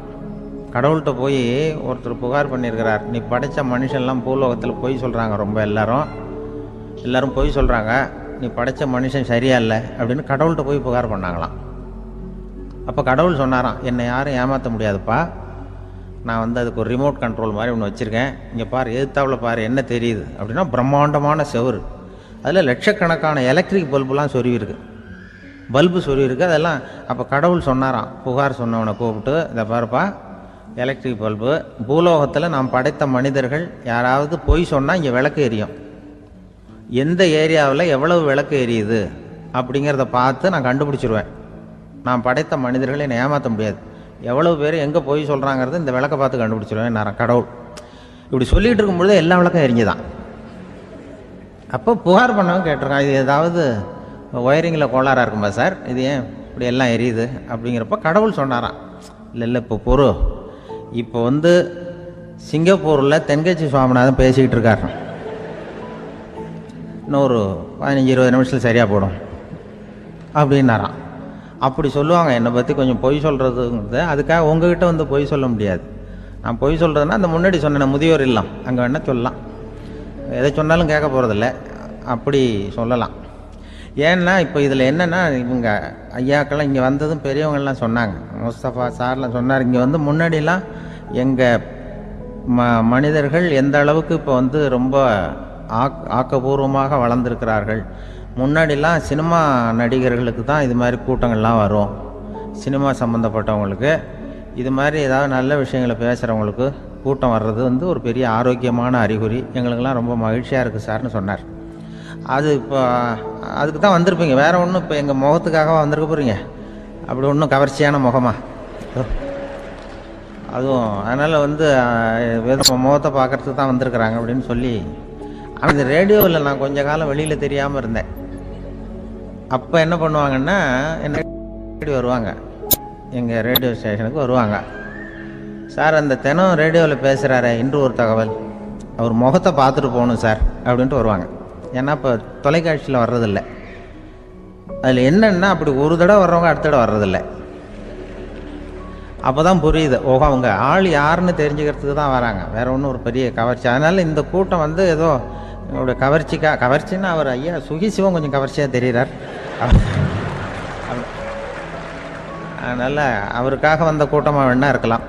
கடவுள்கிட்ட போய் ஒருத்தர் புகார் பண்ணியிருக்கிறார், நீ படைத்த மனுஷன்லாம் பூலோகத்தில் பொய் சொல்கிறாங்க, ரொம்ப எல்லோரும் பொய் சொல்கிறாங்க, நீ படைத்த மனுஷன் சரியா இல்லை அப்படின்னு கடவுள்கிட்ட போய் புகார் பண்ணாங்களாம். அப்போ கடவுள் சொன்னாராம், என்னை யாரும் ஏமாற்ற முடியாதுப்பா, நான் அதுக்கு ஒரு ரிமோட் கண்ட்ரோல் மாதிரி ஒன்று வச்சுருக்கேன், இங்கே பாரு, எதிர்த்தாவில் பாரு என்ன தெரியுது அப்படின்னா பிரம்மாண்டமான செவுரு, அதில் லட்சக்கணக்கான எலக்ட்ரிக் பல்புலாம் சொருவிருக்கு, அதெல்லாம். அப்போ கடவுள் சொன்னாராம், புகார் சொன்னவனை கூப்பிட்டு, இதை பாருப்பா, எலக்ட்ரிக் பல்பு, பூலோகத்தில் நாம் படைத்த மனிதர்கள் யாராவது பொய் சொன்னால் இங்கே விளக்கு எரியும், எந்த ஏரியாவில் எவ்வளவு விளக்கு எரியுது அப்படிங்கிறத பார்த்து நான் கண்டுபிடிச்சிருவேன், நான் படைத்த மனிதர்களை என்னை ஏமாற்ற முடியாது, எவ்வளவு பேர் எங்கே பொய் சொல்கிறாங்கிறது இந்த விளக்கை பார்த்து கண்டுபிடிச்சிருவேன் நான் கடவுள். இப்படி சொல்லிகிட்டு இருக்கும்பொழுது எல்லா விளக்கம் எரிஞ்சுதான். அப்போ புகார் பண்ணவங்க கேட்டிருக்கான், இது ஏதாவது ஒயரிங்கில் கோளாறாக இருக்குமா சார், இது ஏன் இப்படி எல்லாம் எரியுது அப்படிங்கிறப்ப கடவுள் சொன்னாராம், இல்லை இப்போ சிங்கப்பூரில் தென்கட்சி சுவாமிநாதன் பேசிக்கிட்டு இருக்காரு, இன்னொரு 15-20 நிமிஷத்தில் சரியாக போடும் அப்படின்னாராம். அப்படி சொல்லுவாங்க என்னை பற்றி கொஞ்சம் பொய் சொல்கிறதுங்கிறது. அதுக்காக உங்ககிட்ட பொய் சொல்ல முடியாது. நான் பொய் சொல்கிறதுனா அந்த முன்னாடி சொன்ன முதியோர் இல்லம் அங்கே வேணால் சொல்லலாம், எதை சொன்னாலும் கேட்க போகிறதில்ல, அப்படி சொல்லலாம். ஏன்னா இப்போ இதில் என்னென்னா, இவங்க ஐயாக்கெல்லாம் இங்கே வந்ததும் பெரியவங்கள்லாம் சொன்னாங்க, முஸ்தபா சார்லாம் சொன்னார், இங்கே முன்னாடிலாம் எங்கள் மனிதர்கள் எந்த அளவுக்கு இப்போ ரொம்ப ஆக்கபூர்வமாக வளர்ந்துருக்கிறார்கள். முன்னாடிலாம் சினிமா நடிகர்களுக்கு தான் இது மாதிரி கூட்டங்கள்லாம் வரும், சினிமா சம்மந்தப்பட்டவங்களுக்கு இது மாதிரி ஏதாவது நல்ல விஷயங்களை பேசுகிறவங்களுக்கு கூட்டம் வர்றது ஒரு பெரிய ஆரோக்கியமான அறிகுறி, எங்களுக்கெல்லாம் ரொம்ப மகிழ்ச்சியாக இருக்குது சார்னு சொன்னார். அது இப்போ அதுக்கு தான் வந்திருப்பீங்க, வேறு ஒன்றும் இப்போ எங்கள் முகத்துக்காக வந்திருக்க போகிறீங்க, அப்படி ஒன்றும் கவர்ச்சியான முகமா அதுவும், அதனால் முகத்தை பார்க்குறதுக்கு தான் வந்திருக்கிறாங்க அப்படின்னு சொல்லி. அந்த ரேடியோவில் நான் கொஞ்ச காலம் வெளியில் தெரியாமல் இருந்தேன். அப்போ என்ன பண்ணுவாங்கன்னா, என்ன வருவாங்க, எங்கள் ரேடியோ ஸ்டேஷனுக்கு வருவாங்க, சார் அந்த தினம் ரேடியோவில் பேசுகிறாரே இன்று ஒரு தகவல், அவர் முகத்தை பார்த்துட்டு போகணும் சார் அப்படின்ட்டு வருவாங்க. ஏன்னா இப்போ தொலைக்காட்சியில் வர்றதில்லை. அதில் என்னென்னா, அப்படி ஒரு தடவை வர்றவங்க அடுத்த தடவை வர்றதில்லை. அப்போ தான் புரியுது, ஓஹோ அவங்க ஆள் யாருன்னு தெரிஞ்சுக்கிறதுக்கு தான் வராங்க, வேறு ஒன்றும் ஒரு பெரிய கவர்ச்சி. அதனால் இந்த கூட்டம் ஏதோ என்னுடைய கவர்ச்சின்னா அவர் ஐயா சுகிசிவம் கொஞ்சம் கவர்ச்சியாக தெரிகிறார், அதனால் அவருக்காக வந்த கூட்டமாக வேணா இருக்கலாம்,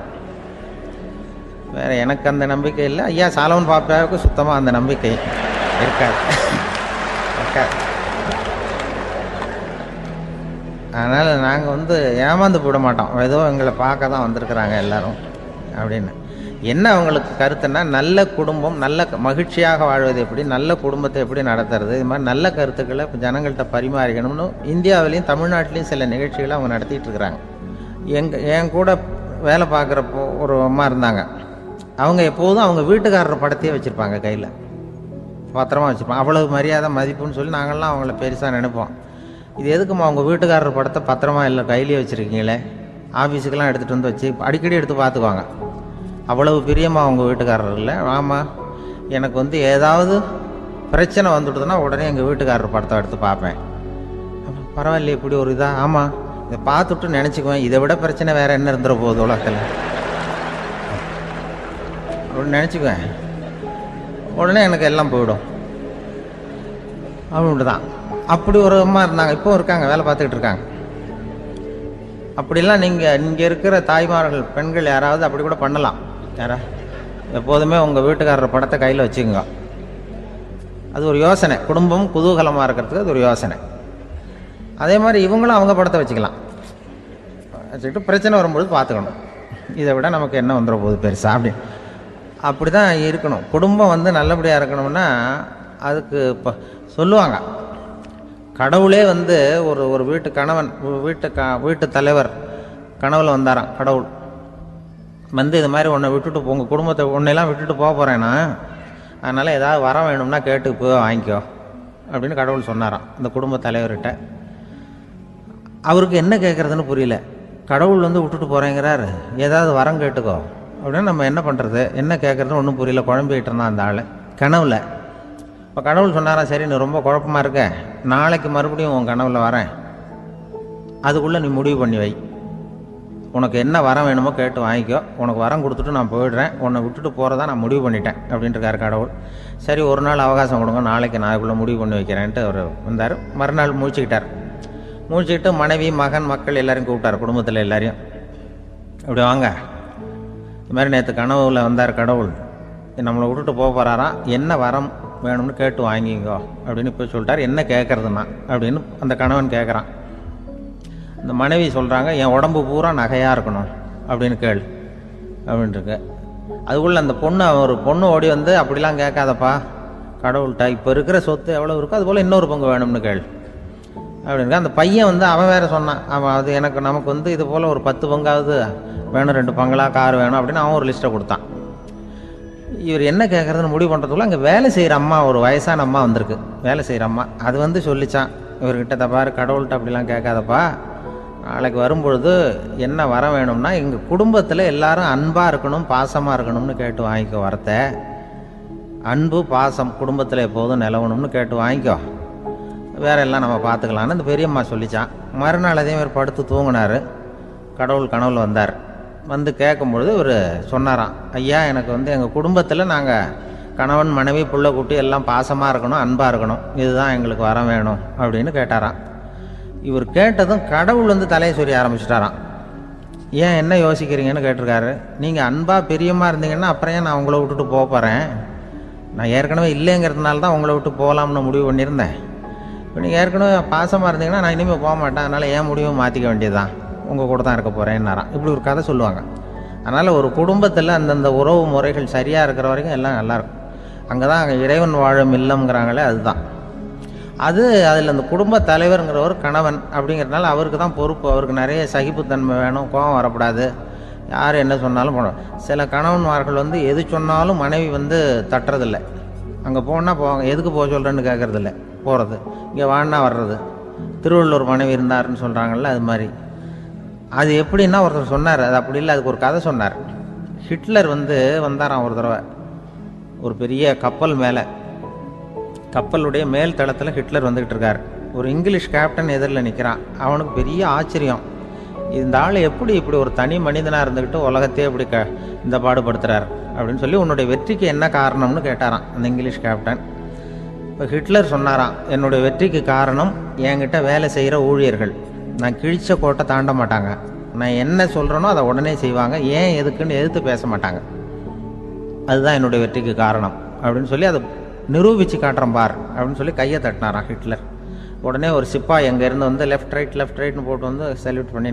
வேறு எனக்கு அந்த நம்பிக்கை இல்லை. ஐயா சாலமன் பாப்பாவுக்கு சுத்தமாக அந்த நம்பிக்கை இருக்காது. அதனால் நாங்கள் ஏமாந்து போட மாட்டோம், ஏதோ எங்களை பார்க்க தான் வந்திருக்கிறாங்க எல்லோரும் அப்படின்னு. என்ன அவங்களுக்கு கருத்துன்னா, நல்ல குடும்பம், நல்ல மகிழ்ச்சியாக வாழ்வது எப்படி, நல்ல குடும்பத்தை எப்படி நடத்துறது, இது மாதிரி நல்ல கருத்துக்களை இப்போ ஜனங்கள்கிட்ட பரிமாறிக்கணும்னு இந்தியாவிலையும் தமிழ்நாட்டிலையும் சில நிகழ்ச்சிகளை அவங்க நடத்திட்டு இருக்கிறாங்க. என் கூட வேலை பார்க்குறப்போ ஒரு அம்மா இருந்தாங்க, அவங்க எப்போதும் அவங்க வீட்டுக்காரர் படத்தையே வச்சுருப்பாங்க, கையில் பத்திரமா வச்சுருப்பாங்க, அவ்வளவு மரியாதை மதிப்புன்னு சொல்லி நாங்கள்லாம் அவங்கள பெருசாக நினைப்போம். இது எதுக்குமா அவங்க வீட்டுக்காரர் படத்தை பத்திரமா இல்லை கையிலேயே வச்சுருக்கீங்களே, ஆஃபீஸுக்கெல்லாம் எடுத்துகிட்டு வச்சு அடிக்கடி எடுத்து பார்த்துக்குவாங்க, அவ்வளவு பிரியமாக அவங்க வீட்டுக்காரர் இல்லை. ஆமாம், எனக்கு ஏதாவது பிரச்சனை வந்துவிடுதுன்னா உடனே எங்கள் வீட்டுக்காரர் படத்தை எடுத்து பார்ப்பேன். பரவாயில்லையே இப்படி ஒரு இதாக, ஆமாம் இதை பார்த்துட்டு நினச்சிக்குவேன், இதை விட பிரச்சனை வேறு என்ன இருந்துட போகுது உலகத்தில் அப்படின்னு நினச்சிக்குவேன், உடனே எனக்கு எல்லாம் போயிடும் அப்படின்ட்டு தான். அப்படி ஒரு அம்மா இருந்தாங்க, இப்போ இருக்காங்க, வேலை பார்த்துக்கிட்டு இருக்காங்க. அப்படிலாம் இங்கே இருக்கிற தாய்மார்கள் பெண்கள் யாராவது அப்படி கூட பண்ணலாம். யாரா எப்போதுமே உங்கள் வீட்டுக்காரர் படத்தை கையில் வச்சுக்கோங்க, அது ஒரு யோசனை, குடும்பம் குதூகலமாக இருக்கிறதுக்கு அது ஒரு யோசனை. அதே மாதிரி இவங்களும் அவங்க படத்தை வச்சுக்கலாம், வச்சுக்கிட்டு பிரச்சனை வரும்போது பார்த்துக்கணும், இதை விட நமக்கு என்ன வந்துட போகுது பெருசா அப்படி தான் இருக்கணும். குடும்பம் நல்லபடியாக இருக்கணும்னா அதுக்கு இப்போ சொல்லுவாங்க, கடவுளே வந்து ஒரு வீட்டு கணவன் வீட்டு தலைவர் கனவுல வந்தாராம். கடவுள் வந்து இது மாதிரி உன்னை விட்டுட்டு உங்கள் குடும்பத்தை உன்னையெல்லாம் விட்டுட்டு போக போகிறேன்னா, அதனால் ஏதாவது வர வேணும்னா கேட்டு போய் வாங்கிக்கோ அப்படின்னு கடவுள் சொன்னாராம் இந்த குடும்ப தலைவர்கிட்ட. அவருக்கு என்ன கேட்குறதுன்னு புரியல. கடவுள் வந்து விட்டுட்டு போகிறேங்கிறார், ஏதாவது வரம் கேட்டுக்கோ அப்படின்னு நம்ம என்ன பண்ணுறது, என்ன கேட்குறதுன்னு ஒன்றும் புரியல. குழம்பிக்கிட்டு இருந்தான் அந்த ஆள் கனவுல. இப்போ கடவுள் சொன்னாராம், சரி நீ ரொம்ப குழப்பமாக இருக்க, நாளைக்கு மறுபடியும் உன் கனவுல வரேன், அதுக்குள்ளே நீ முடிவு பண்ணி வை, உனக்கு என்ன வரம் வேணுமோ கேட்டு வாங்கிக்கோ, உனக்கு வரம் கொடுத்துட்டு நான் போயிடுறேன், உன்னை விட்டுட்டு போகிறதா நான் முடிவு பண்ணிட்டேன் அப்படின்ட்டுருக்காரு கடவுள். சரி ஒரு நாள் அவகாசம் கொடுங்க, நாளைக்கு நான் அதுக்குள்ளே முடிவு பண்ணி வைக்கிறேன்ட்டு அவர் வந்தார். மறுநாள் முழிச்சுக்கிட்டார். முழிச்சுக்கிட்டு மனைவி மகன் மக்கள் எல்லாரையும் கூப்பிட்டார், குடும்பத்தில் எல்லாரையும். இப்படி வாங்க, இது மாதிரி நேற்று கனவுல வந்தார் கடவுள், நம்மளை விட்டுட்டு போக போகிறாராம், என்ன வரம் வேணும்னு கேட்டு வாங்கிங்கோ அப்படின்னு போய் சொல்லிட்டார். என்ன கேட்குறதுன்னா அப்படின்னு அந்த கணவன் கேட்குறான். இந்த மனைவி சொல்கிறாங்க, என் உடம்பு பூரா நகையாக இருக்கணும் அப்படின்னு கேள் அப்படின்ட்டுருக்கு. அதுக்குள்ளே அந்த ஒரு பொண்ணு ஓடி வந்து, அப்படிலாம் கேட்காதப்பா கடவுள்கிட்ட, இப்போ இருக்கிற சொத்து எவ்வளோ இருக்கோ அதுபோல் இன்னொரு பங்கு வேணும்னு கேள் அப்படின்னு. அந்த பையன் வந்து அவன் வேறு சொன்னான், அவன் அது நமக்கு வந்து இது போல் ஒரு 10 பங்காவது வேணும், 2 பங்களா கார் வேணும் அப்படின்னு அவன் ஒரு லிஸ்ட்டை கொடுத்தான். இவர் என்ன கேட்குறதுன்னு முடிவு பண்ணுறதுக்குள்ள அங்கே வேலை செய்கிற அம்மா, ஒரு வயசான அம்மா வந்திருக்கு, வேலை செய்கிற அம்மா. அது வந்து சொல்லிச்சான் இவர்கிட்ட, தப்பாரு கடவுள்கிட்ட அப்படிலாம் கேட்காதப்பா, நாளைக்கு வரும்பொழுது என்ன வர வேணும்னா எங்கள் குடும்பத்தில் எல்லாரும் அன்பாக இருக்கணும் பாசமாக இருக்கணும்னு கேட்டு வாங்கிக்கோ, வரத்தை அன்பு பாசம் குடும்பத்தில் எப்போதும் நிலவணும்னு கேட்டு வாங்கிக்கோ, வேற எல்லாம் நம்ம பார்த்துக்கலான்னு இந்த பெரியம்மா சொல்லிச்சான். மறுநாள் அதே மாதிரி படுத்து தூங்கினார். கடவுள் கனவுல வந்தார். வந்து கேட்கும்பொழுது இவர் சொன்னாராம், ஐயா எனக்கு வந்து எங்கள் குடும்பத்தில் நாங்கள் கணவன் மனைவி புள்ள குட்டி எல்லாம் பாசமாக இருக்கணும் அன்பாக இருக்கணும், இதுதான் எங்களுக்கு வர வேணும் அப்படின்னு கேட்டாராம். இவர் கேட்டதும் கடவுள் வந்து தலையை சொரிய ஆரம்பிச்சிட்டாராம். ஏன் என்ன யோசிக்கிறீங்கன்னு கேட்டிருக்காரு. நீங்கள் அன்பாக பிரியமாக இருந்தீங்கன்னா அப்புறம் ஏன் நான் உங்களை விட்டுட்டு போக போகிறேன், நான் ஏற்கனவே இல்லைங்கிறதுனால தான் உங்களை விட்டு போகலாம்னு முடிவு பண்ணியிருந்தேன். இப்போ நீங்கள் ஏற்கனவே பாசமாக இருந்தீங்கன்னா நான் இனிமேல் போக மாட்டேன், அதனால் ஏன் முடிவை மாற்றிக்க வேண்டியதுதான், உங்கள் கூட தான் இருக்க போகிறேன்னாராம். இப்படி ஒரு கதை சொல்லுவாங்க. அதனால் ஒரு குடும்பத்தில் அந்தந்த உறவு முறைகள் சரியாக இருக்கிற வரைக்கும் எல்லாம் நல்லாயிருக்கும். அங்கே தான் அங்கே இறைவன் வாழும் இல்லம்ங்கிறாங்களே, அதுதான் அது. அதில் அந்த குடும்ப தலைவருங்கிறவர் கணவன் அப்படிங்கிறதுனால அவருக்கு தான் பொறுப்பு. அவருக்கு நிறைய சகிப்புத்தன்மை வேணும், கோபம் வரக்கூடாது, யார் என்ன சொன்னாலும் போகணும். சில கணவன்மார்கள் வந்து எது சொன்னாலும் மனைவி வந்து தட்டுறதில்லை. அங்கே போனால் போவாங்க, எதுக்கு போக சொல்கிறேன்னு கேட்குறதில்ல, போகிறது, இங்கே வான்னா வர்றது. திருவள்ளுவர் மனைவி இருந்தாருன்னு சொல்கிறாங்கல்ல, அது மாதிரி. அது எப்படின்னா ஒருத்தர் சொன்னார், அது அப்படி இல்லை, அதுக்கு ஒரு கதை சொன்னார். ஹிட்லர் வந்து வந்தாராம் ஒரு தடவை, ஒரு பெரிய கப்பல் மேலே, கப்பலுடைய மேல் தளத்தில் ஹிட்லர் வந்துக்கிட்டு இருக்கார். ஒரு இங்கிலீஷ் கேப்டன் எதிரில் நிற்கிறான். அவனுக்கு பெரிய ஆச்சரியம், இந்த ஆள் எப்படி இப்படி ஒரு தனி மனிதனாக இருந்துக்கிட்டு உலகத்தையே இப்படி இந்த பாடுபடுத்துகிறார் அப்படின்னு சொல்லி, உன்னுடைய வெற்றிக்கு என்ன காரணம்னு கேட்டாராம் அந்த இங்கிலீஷ் கேப்டன். இப்போ ஹிட்லர் சொன்னாராம், என்னுடைய வெற்றிக்கு காரணம் என்கிட்ட வேலை செய்கிற ஊழியர்கள், நான் கிழிச்ச கோட்டை தாண்ட மாட்டாங்க, நான் என்ன சொல்கிறேனோ அதை உடனே செய்வாங்க, ஏன் எதுக்குன்னு எதிர்த்து பேச மாட்டாங்க, அதுதான் என்னுடைய வெற்றிக்கு காரணம் அப்படின்னு சொல்லி அதை நிரூபித்து காட்டுறேன் பார் அப்படின்னு சொல்லி கையை தட்டினாராம் ஹிட்லர். உடனே ஒரு சிப்பாய் எங்கேருந்து வந்து லெஃப்ட் ரைட்னு போட்டு வந்து சல்யூட் பண்ணி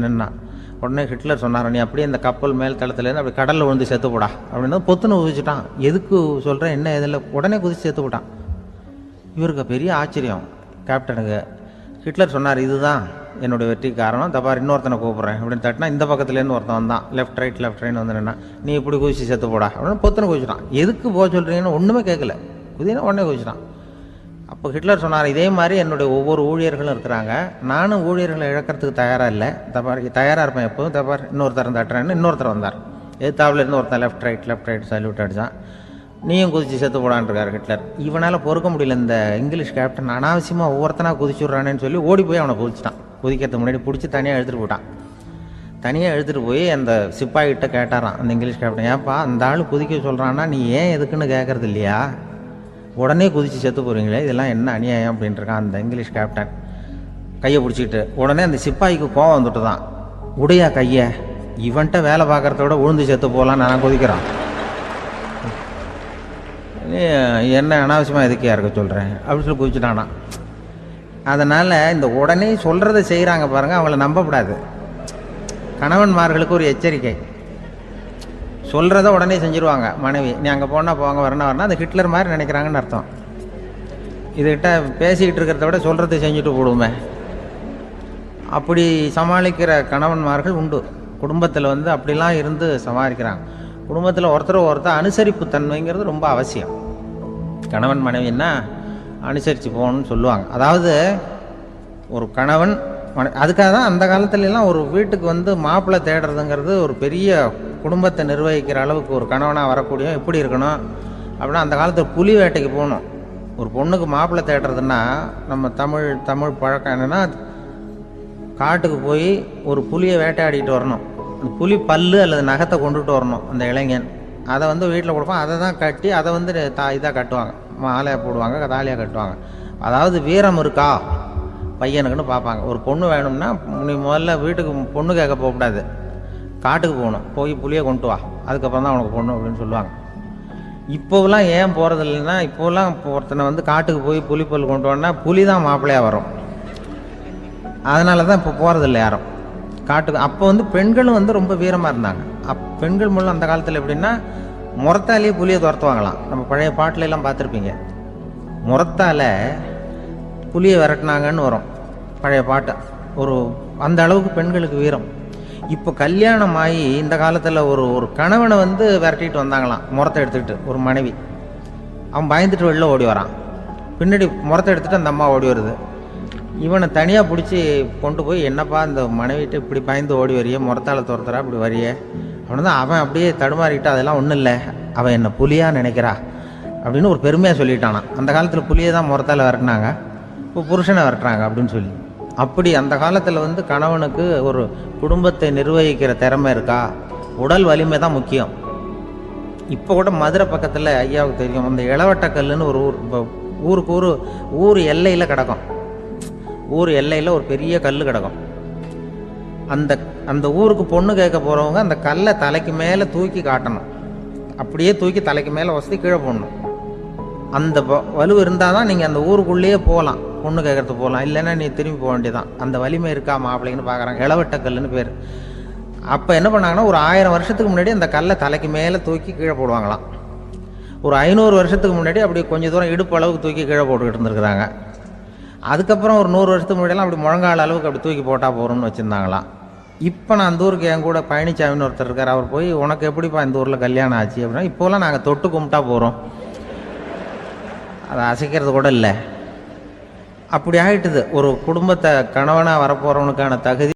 நின்னான். உடனே ஹிட்லர் சொன்னார், நீ அப்படியே இந்த கப்பல் மேல் தளத்துலேருந்து அப்படி கடலில் விழுந்து செத்து போடா அப்படின்னு பொத்துன்னு குதிச்சுட்டான். எதுக்கு சொல்கிறேன் என்ன இதில், உடனே குதிச்சு செத்து போட்டான். இவருக்கு பெரிய ஆச்சரியம் கேப்டனுக்கு. ஹிட்லர் சொன்னார், இதுதான் என்னுடைய வெற்றிக்கு காரணம், தப்பார் இன்னொருத்தனை கூப்பிட்றேன் அப்படின்னு தட்டினா இந்த பக்கத்துலேருந்து ஒருத்தன் வந்தான், லெஃப்ட் ரைட் வந்து நின்னா, நீ இப்படி குதிச்சு செத்து போடா அப்படின்னு பொத்துன்னு குதிச்சுட்டான். எதுக்கு போக சொல்கிறீங்கன்னு ஒன்றுமே கேட்கல, குதினா உடனே குதிச்சுட்டான். அப்போ ஹிட்லர் சொன்னார், இதே மாதிரி என்னுடைய ஒவ்வொரு ஊழியர்களும் இருக்கிறாங்க, நானும் ஊழியர்களை இழக்கிறதுக்கு தயாராக இல்லை, தப்பார் தயாராக இருப்பேன் எப்போதும், தப்பார் இன்னொருத்தர் தட்டுறேன்னு இன்னொருத்தர் வந்தார். எதிர்த்தாவில் இருந்து ஒருத்தன் லெஃப்ட் ரைட் சல்யூட் அடித்தான். நீயும் குதிச்சு செத்து போடான்ருக்கார் ஹிட்லர். இவனால் பொறுக்க முடியல, இந்த இங்கிலீஷ் கேப்டன் அனாவசியமாக ஒவ்வொருத்தனாக குதிச்சுட்றானேன்னு சொல்லி ஓடி போய் அவனை குதிச்சிட்டான். குதிக்கிறதுக்கு முன்னாடி பிடிச்சி தனியாக எடுத்துகிட்டு போட்டான். தனியாக எடுத்துகிட்டு போய் அந்த சிப்பாய்கிட்ட கேட்டாரான் அந்த இங்கிலீஷ் கேப்டன், ஏன்ப்பா அந்த ஆள் குதிக்க சொல்கிறான்னா நீ ஏன் எதுக்குன்னு கேட்கறது இல்லையா, உடனே குதித்து செத்து போகிறீங்களே, இதெல்லாம் என்ன அநியாயம் அப்படின்ட்டுருக்கான் அந்த இங்கிலீஷ் கேப்டன் கையை பிடிச்சிக்கிட்டு. உடனே அந்த சிப்பாய்க்கு கோவம் வந்துட்டு தான், உடையா கையை, இவன்ட்ட வேலை பார்க்குறத விட உழுந்து செத்து போகலான்னு நான் குதிக்கிறான், என்ன அனாவசியமாக எதுக்கையா இருக்க சொல்கிறேன் அப்படின்னு சொல்லி குதிச்சுட்டானா. அதனால் இந்த உடனே சொல்கிறத செய்கிறாங்க பாருங்கள், அவங்கள நம்பக்கூடாது. கணவன்மார்களுக்கு ஒரு எச்சரிக்கை, சொல்கிறத உடனே செஞ்சுருவாங்க மனைவி, நீ அங்கே போனால் போங்க வரணும் அது ஹிட்லர் மாதிரி நினைக்கிறாங்கன்னு அர்த்தம். இதுகிட்ட பேசிக்கிட்டு இருக்கிறத விட சொல்கிறத செஞ்சுட்டு போடுவோமே. அப்படி சமாளிக்கிற கணவன்மார்கள் உண்டு. குடும்பத்தில் வந்து அப்படிலாம் இருந்து சமாளிக்கிறாங்க. குடும்பத்தில் ஒருத்தர் அனுசரிப்பு தன்மைங்கிறது ரொம்ப அவசியம். கணவன் மனைவின்னா அனுசரித்து போகணும்னு சொல்லுவாங்க. அதாவது ஒரு கணவன் அதுக்காக தான் அந்த காலத்துலலாம் ஒரு வீட்டுக்கு வந்து மாப்பிள்ளை தேடுறதுங்கிறது ஒரு பெரிய குடும்பத்தை நிர்வகிக்கிற அளவுக்கு ஒரு கணவனாக வரக்கூடிய எப்படி இருக்கணும் அப்படின்னா, அந்த காலத்தில் புலி வேட்டைக்கு போகணும். ஒரு பொண்ணுக்கு மாப்பிள்ளை தேடுறதுன்னா நம்ம தமிழ் பழக்கம் என்னென்னா, காட்டுக்கு போய் ஒரு புலியை வேட்டையாடிட்டு வரணும். அந்த புலி பல்லு அல்லது நகத்தை கொண்டுட்டு வரணும் அந்த இளைஞன். அதை வந்து வீட்டில் கொடுப்பான். அதை தான் கட்டி அதை வந்து இதாக கட்டுவாங்க, மாலையாக போடுவாங்க, தாலியாக கட்டுவாங்க. அதாவது வீரம் இருக்கா பையனுக்குன்னு பார்ப்பாங்க. ஒரு பொண்ணு வேணும்னா நீ முதல்ல வீட்டுக்கு பொண்ணு கேட்க போகக்கூடாது, காட்டுக்கு போகணும், போய் புளியை கொண்டு வா, அதுக்கப்புறம் தான் உனக்கு பொண்ணு அப்படின்னு சொல்லுவாங்க. இப்போவெல்லாம் ஏன் போகிறது இல்லைன்னா, இப்போலாம் ஒருத்தனை வந்து காட்டுக்கு போய் புலிப்பல் கொண்டு வரனா புலி தான் மாப்பிள்ளையாக வரும். அதனால தான் இப்போ போகிறதில்ல யாரும் காட்டுக்கு. அப்போ வந்து பெண்களும் வந்து ரொம்ப வீரமாக இருந்தாங்க. பெண்கள் மூலம் அந்த காலத்தில் எப்படின்னா, முறத்தாலேயே புலியை துரத்துவாங்களாம். நம்ம பழைய பாட்டிலெல்லாம் பார்த்துருப்பீங்க, முறத்தால் புலியை விரட்டினாங்கன்னு வரும் பழைய பாட்டு. ஒரு அந்த அளவுக்கு பெண்களுக்கு வீரம். இப்போ கல்யாணம் ஆகி இந்த காலத்தில் ஒரு கணவனை வந்து விரட்டிட்டு வந்தாங்களாம் முறத்தை எடுத்துக்கிட்டு. ஒரு மனைவி அவன் பயந்துட்டு வெளில ஓடி வரான், பின்னாடி முறத்தை எடுத்துகிட்டு அந்த அம்மா ஓடி வருது. இவனை தனியாக பிடிச்சி கொண்டு போய், என்னப்பா இந்த மனைவிட்டு இப்படி பயந்து ஓடி வரையே, முறத்தால் துரத்துறா இப்படி வரையே அப்படின்னு தான். அவன் அப்படியே தடுமாறிக்கிட்டு, அதெல்லாம் ஒன்றும் இல்லை, அவன் என்ன புலியாக நினைக்கிறா அப்படின்னு ஒரு பெருமையாக சொல்லிட்டானான். அந்த காலத்தில் புலியை தான் முறத்தால் விரட்டினாங்க, இப்போ புருஷனை விரட்டுறாங்க அப்படின்னு சொல்லி. அப்படி அந்த காலத்தில் வந்து கணவனுக்கு ஒரு குடும்பத்தை நிர்வகிக்கிற திறமை இருக்கா, உடல் வலிமை தான் முக்கியம். இப்போ கூட மதுரை பக்கத்தில் ஐயாவுக்கு தெரியும், அந்த இளவட்டக்கல்லுன்னு ஒரு ஊருக்கு ஊர் எல்லையில் கிடக்கும். ஊர் எல்லையில் ஒரு பெரிய கல் கிடக்கும். அந்த ஊருக்கு பொண்ணு கேட்க போகிறவங்க அந்த கல்லை தலைக்கு மேலே தூக்கி காட்டணும். அப்படியே தூக்கி தலைக்கு மேலே வசதி கீழே போடணும். அந்த வலு இருந்தால் தான் நீங்கள் அந்த ஊருக்குள்ளேயே போகலாம், பொண்ணு கேட்கறதுக்கு போகலாம். இல்லைன்னா நீ திரும்பி போக வேண்டியதான். அந்த வலிமை இருக்கா மாப்பிள்ளைன்னு பார்க்குறாங்க. இளவட்டக்கல்லுன்னு பேர். அப்போ என்ன பண்ணாங்கன்னா, ஒரு 1000 வருஷத்துக்கு முன்னாடி அந்த கல்லை தலைக்கு மேலே தூக்கி கீழே போடுவாங்களாம். ஒரு 500 வருஷத்துக்கு முன்னாடி அப்படி கொஞ்சம் தூரம் இடுப்பு அளவுக்கு தூக்கி கீழே போட்டுக்கிட்டு இருந்துருக்குறாங்க. அதுக்கப்புறம் ஒரு 100 வருஷத்துக்கு முன்னாடியெல்லாம் அப்படி முழங்கால அளவுக்கு அப்படி தூக்கி போட்டால் போகிறோம்னு வச்சுருந்தாங்களாம். இப்போ நான் அந்த ஊருக்கு என் கூட பழனிசாமின்னு ஒருத்தர் இருக்கார். அவர் போய், உனக்கு எப்படிப்பா இந்த ஊரில் கல்யாணம் ஆச்சு அப்படின்னா, இப்போலாம் நாங்கள் தொட்டு கும்பிட்டா போகிறோம், அதை அசைக்கிறது கூட இல்லை. அப்படி ஆகிட்டுது. ஒரு குடும்பத்தை கணவனாக வரப்போகிறவனுக்கான தகுதி